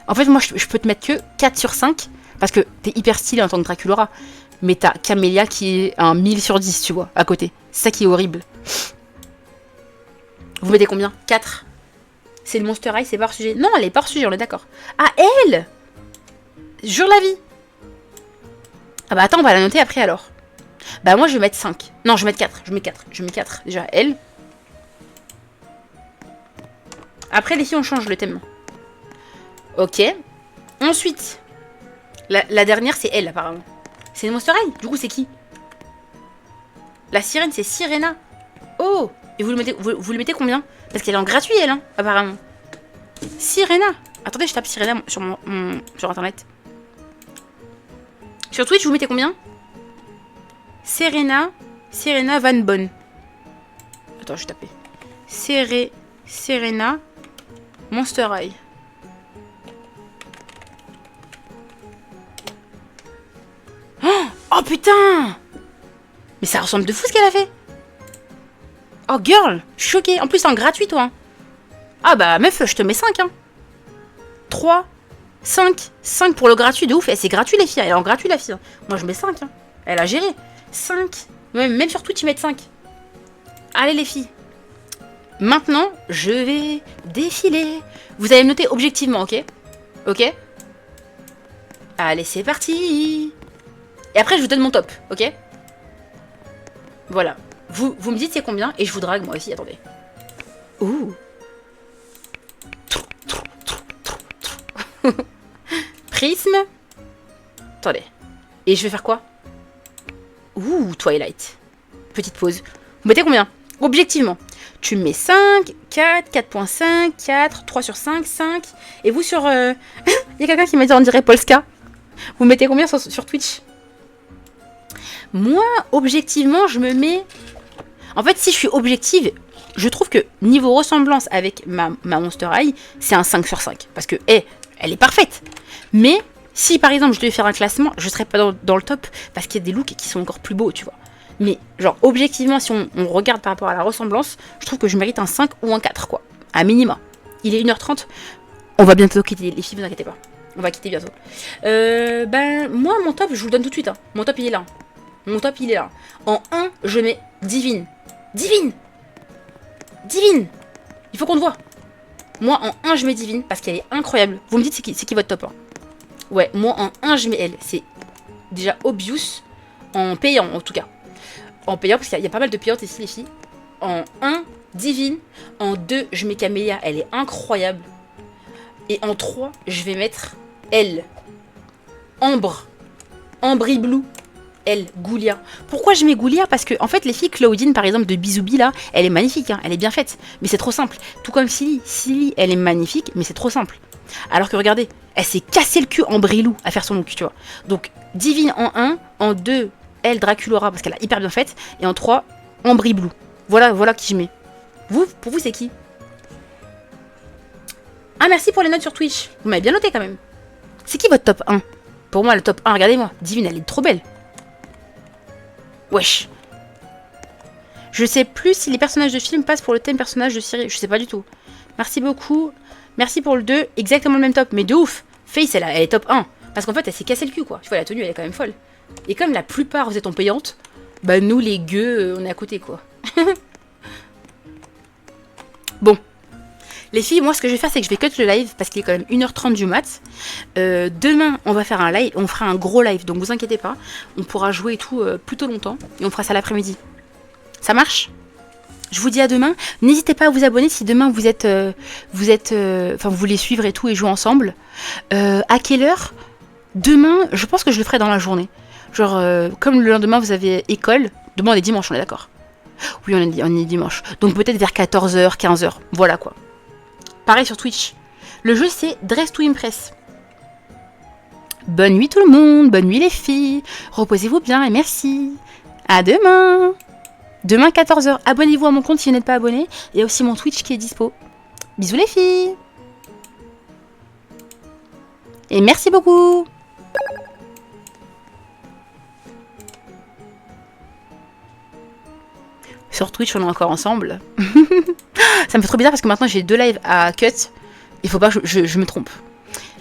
En fait, moi, je peux te mettre que 4 sur 5. Parce que t'es hyper stylé en tant que Draculaura. Mais t'as Camélia qui est un 1000 sur 10, tu vois, à côté. C'est ça qui est horrible. Vous mettez combien? 4. C'est le Monster High, c'est pas hors sujet. Non, elle est pas hors sujet, on est d'accord. Ah, elle! Jure la vie. Ah bah attends, on va la noter après alors. Bah moi, je vais mettre 5. Non, je vais mettre 4. Je mets 4. Déjà, elle. Après, les filles, on change le thème. Ok. Ensuite, la dernière, c'est elle, apparemment. C'est une Monster High. Du coup, c'est qui? La sirène, c'est Sirena. Oh! Et vous le mettez combien? Parce qu'elle est en gratuit, elle, hein, apparemment. Sirena. Attendez, je tape Serena sur internet. Sur Twitch, vous mettez combien? Serena Van Bonn. Attends, je vais taper. Serena Monster High. Oh putain! Mais ça ressemble de fou ce qu'elle a fait. Oh girl, je suis choquée. En plus, c'est en gratuit, toi. Ah bah meuf, je te mets 5. 3, 5 pour le gratuit, de ouf. Et c'est gratuit les filles, elle est en gratuit la fille. Moi je mets 5. Elle a géré. 5. Même sur Twitch, ils mettent 5. Allez les filles. Maintenant, je vais défiler. Vous allez me noter objectivement, ok? Ok? Allez, c'est parti. Et après, je vous donne mon top, ok? Voilà. Vous me dites c'est combien et je vous drague moi aussi, attendez. Ouh. Prisme. Attendez. Et je vais faire quoi? Ouh, Twilight. Petite pause. Vous mettez combien? Objectivement. Tu mets 5, 4, 4.5, 4, 3 sur 5, 5. Et vous sur... Il y a quelqu'un qui m'a dit on dirait Polska. Vous mettez combien sur Twitch? Moi, objectivement, je me mets... En fait, si je suis objective, je trouve que niveau ressemblance avec ma Monster High, c'est un 5 sur 5. Parce que, elle est parfaite. Mais, si par exemple je devais faire un classement, je serais pas dans le top parce qu'il y a des looks qui sont encore plus beaux, tu vois. Mais, genre, objectivement, si on regarde par rapport à la ressemblance, je trouve que je mérite un 5 ou un 4, quoi. À minima. Il est 1h30. On va bientôt quitter les filles, vous inquiétez pas. On va quitter bientôt. Moi, mon top, je vous le donne tout de suite. Hein. Mon top, il est là. Mon top, il est là. En 1, je mets Divine. Divine! Il faut qu'on te voit. Moi, en 1, je mets Divine parce qu'elle est incroyable. Vous me dites, c'est qui votre top, hein? Ouais, moi, en 1, je mets elle. C'est déjà obvious. En payant, en tout cas. En payant, parce qu'il y a pas mal de payantes ici, les filles. En 1, Divine. En 2, je mets Camélia. Elle est incroyable. Et en 3, je vais mettre elle. Ambre. Ambry Blue. Elle, Goulia. Pourquoi je mets Goulia? Parce que, en fait, les filles, Claudine, par exemple, de Bisoubi, là, elle est magnifique, hein, elle est bien faite. Mais c'est trop simple. Tout comme Silly. Silly, elle est magnifique, mais c'est trop simple. Alors que, regardez, elle s'est cassé le cul en Brilou à faire son look, tu vois. Donc, Divine en 1, en 2, elle, Draculora, parce qu'elle a hyper bien faite. Et en 3, Ambry Blue. Voilà qui je mets. Vous, pour vous, c'est qui? Ah, merci pour les notes sur Twitch. Vous m'avez bien noté, quand même. C'est qui votre top 1? Pour moi, le top 1, regardez-moi. Divine, elle est trop belle. Wesh. Je sais plus si les personnages de film passent pour le thème personnage de série. Je sais pas du tout. Merci beaucoup. Merci pour le 2. Exactement le même top. Mais de ouf. Face, elle est top 1. Parce qu'en fait, elle s'est cassé le cul, quoi. Tu vois, la tenue, elle est quand même folle. Et comme la plupart, vous êtes en payante, bah nous, les gueux, on est à côté, quoi. Bon. Les filles, moi, ce que je vais faire, c'est que je vais cut le live parce qu'il est quand même 1h30 du mat. Demain, on va faire un live. On fera un gros live, donc vous inquiétez pas. On pourra jouer et tout plutôt longtemps. Et on fera ça l'après-midi. Ça marche? Je vous dis à demain. N'hésitez pas à vous abonner si demain vous voulez suivre et tout et jouer ensemble. À quelle heure? Demain, je pense que je le ferai dans la journée. Genre, comme le lendemain, vous avez école. Demain, on est dimanche, on est d'accord? Oui, on est dimanche. Donc peut-être vers 14h, 15h. Voilà, quoi. Pareil sur Twitch. Le jeu, c'est Dress to Impress. Bonne nuit tout le monde. Bonne nuit les filles. Reposez-vous bien et merci. À demain. Demain 14h. Abonnez-vous à mon compte si vous n'êtes pas abonné. Il y a aussi mon Twitch qui est dispo. Bisous les filles. Et merci beaucoup. Sur Twitch, on est encore ensemble. Ça me fait trop bizarre parce que maintenant j'ai 2 lives à cut. Il faut pas que je me trompe.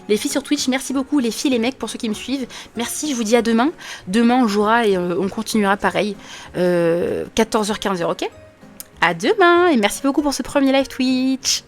Les filles sur Twitch, merci beaucoup. Les filles, les mecs, pour ceux qui me suivent. Merci, je vous dis à demain. Demain, on jouera et on continuera pareil. 14h, 15h, ok? À demain et merci beaucoup pour ce premier live Twitch.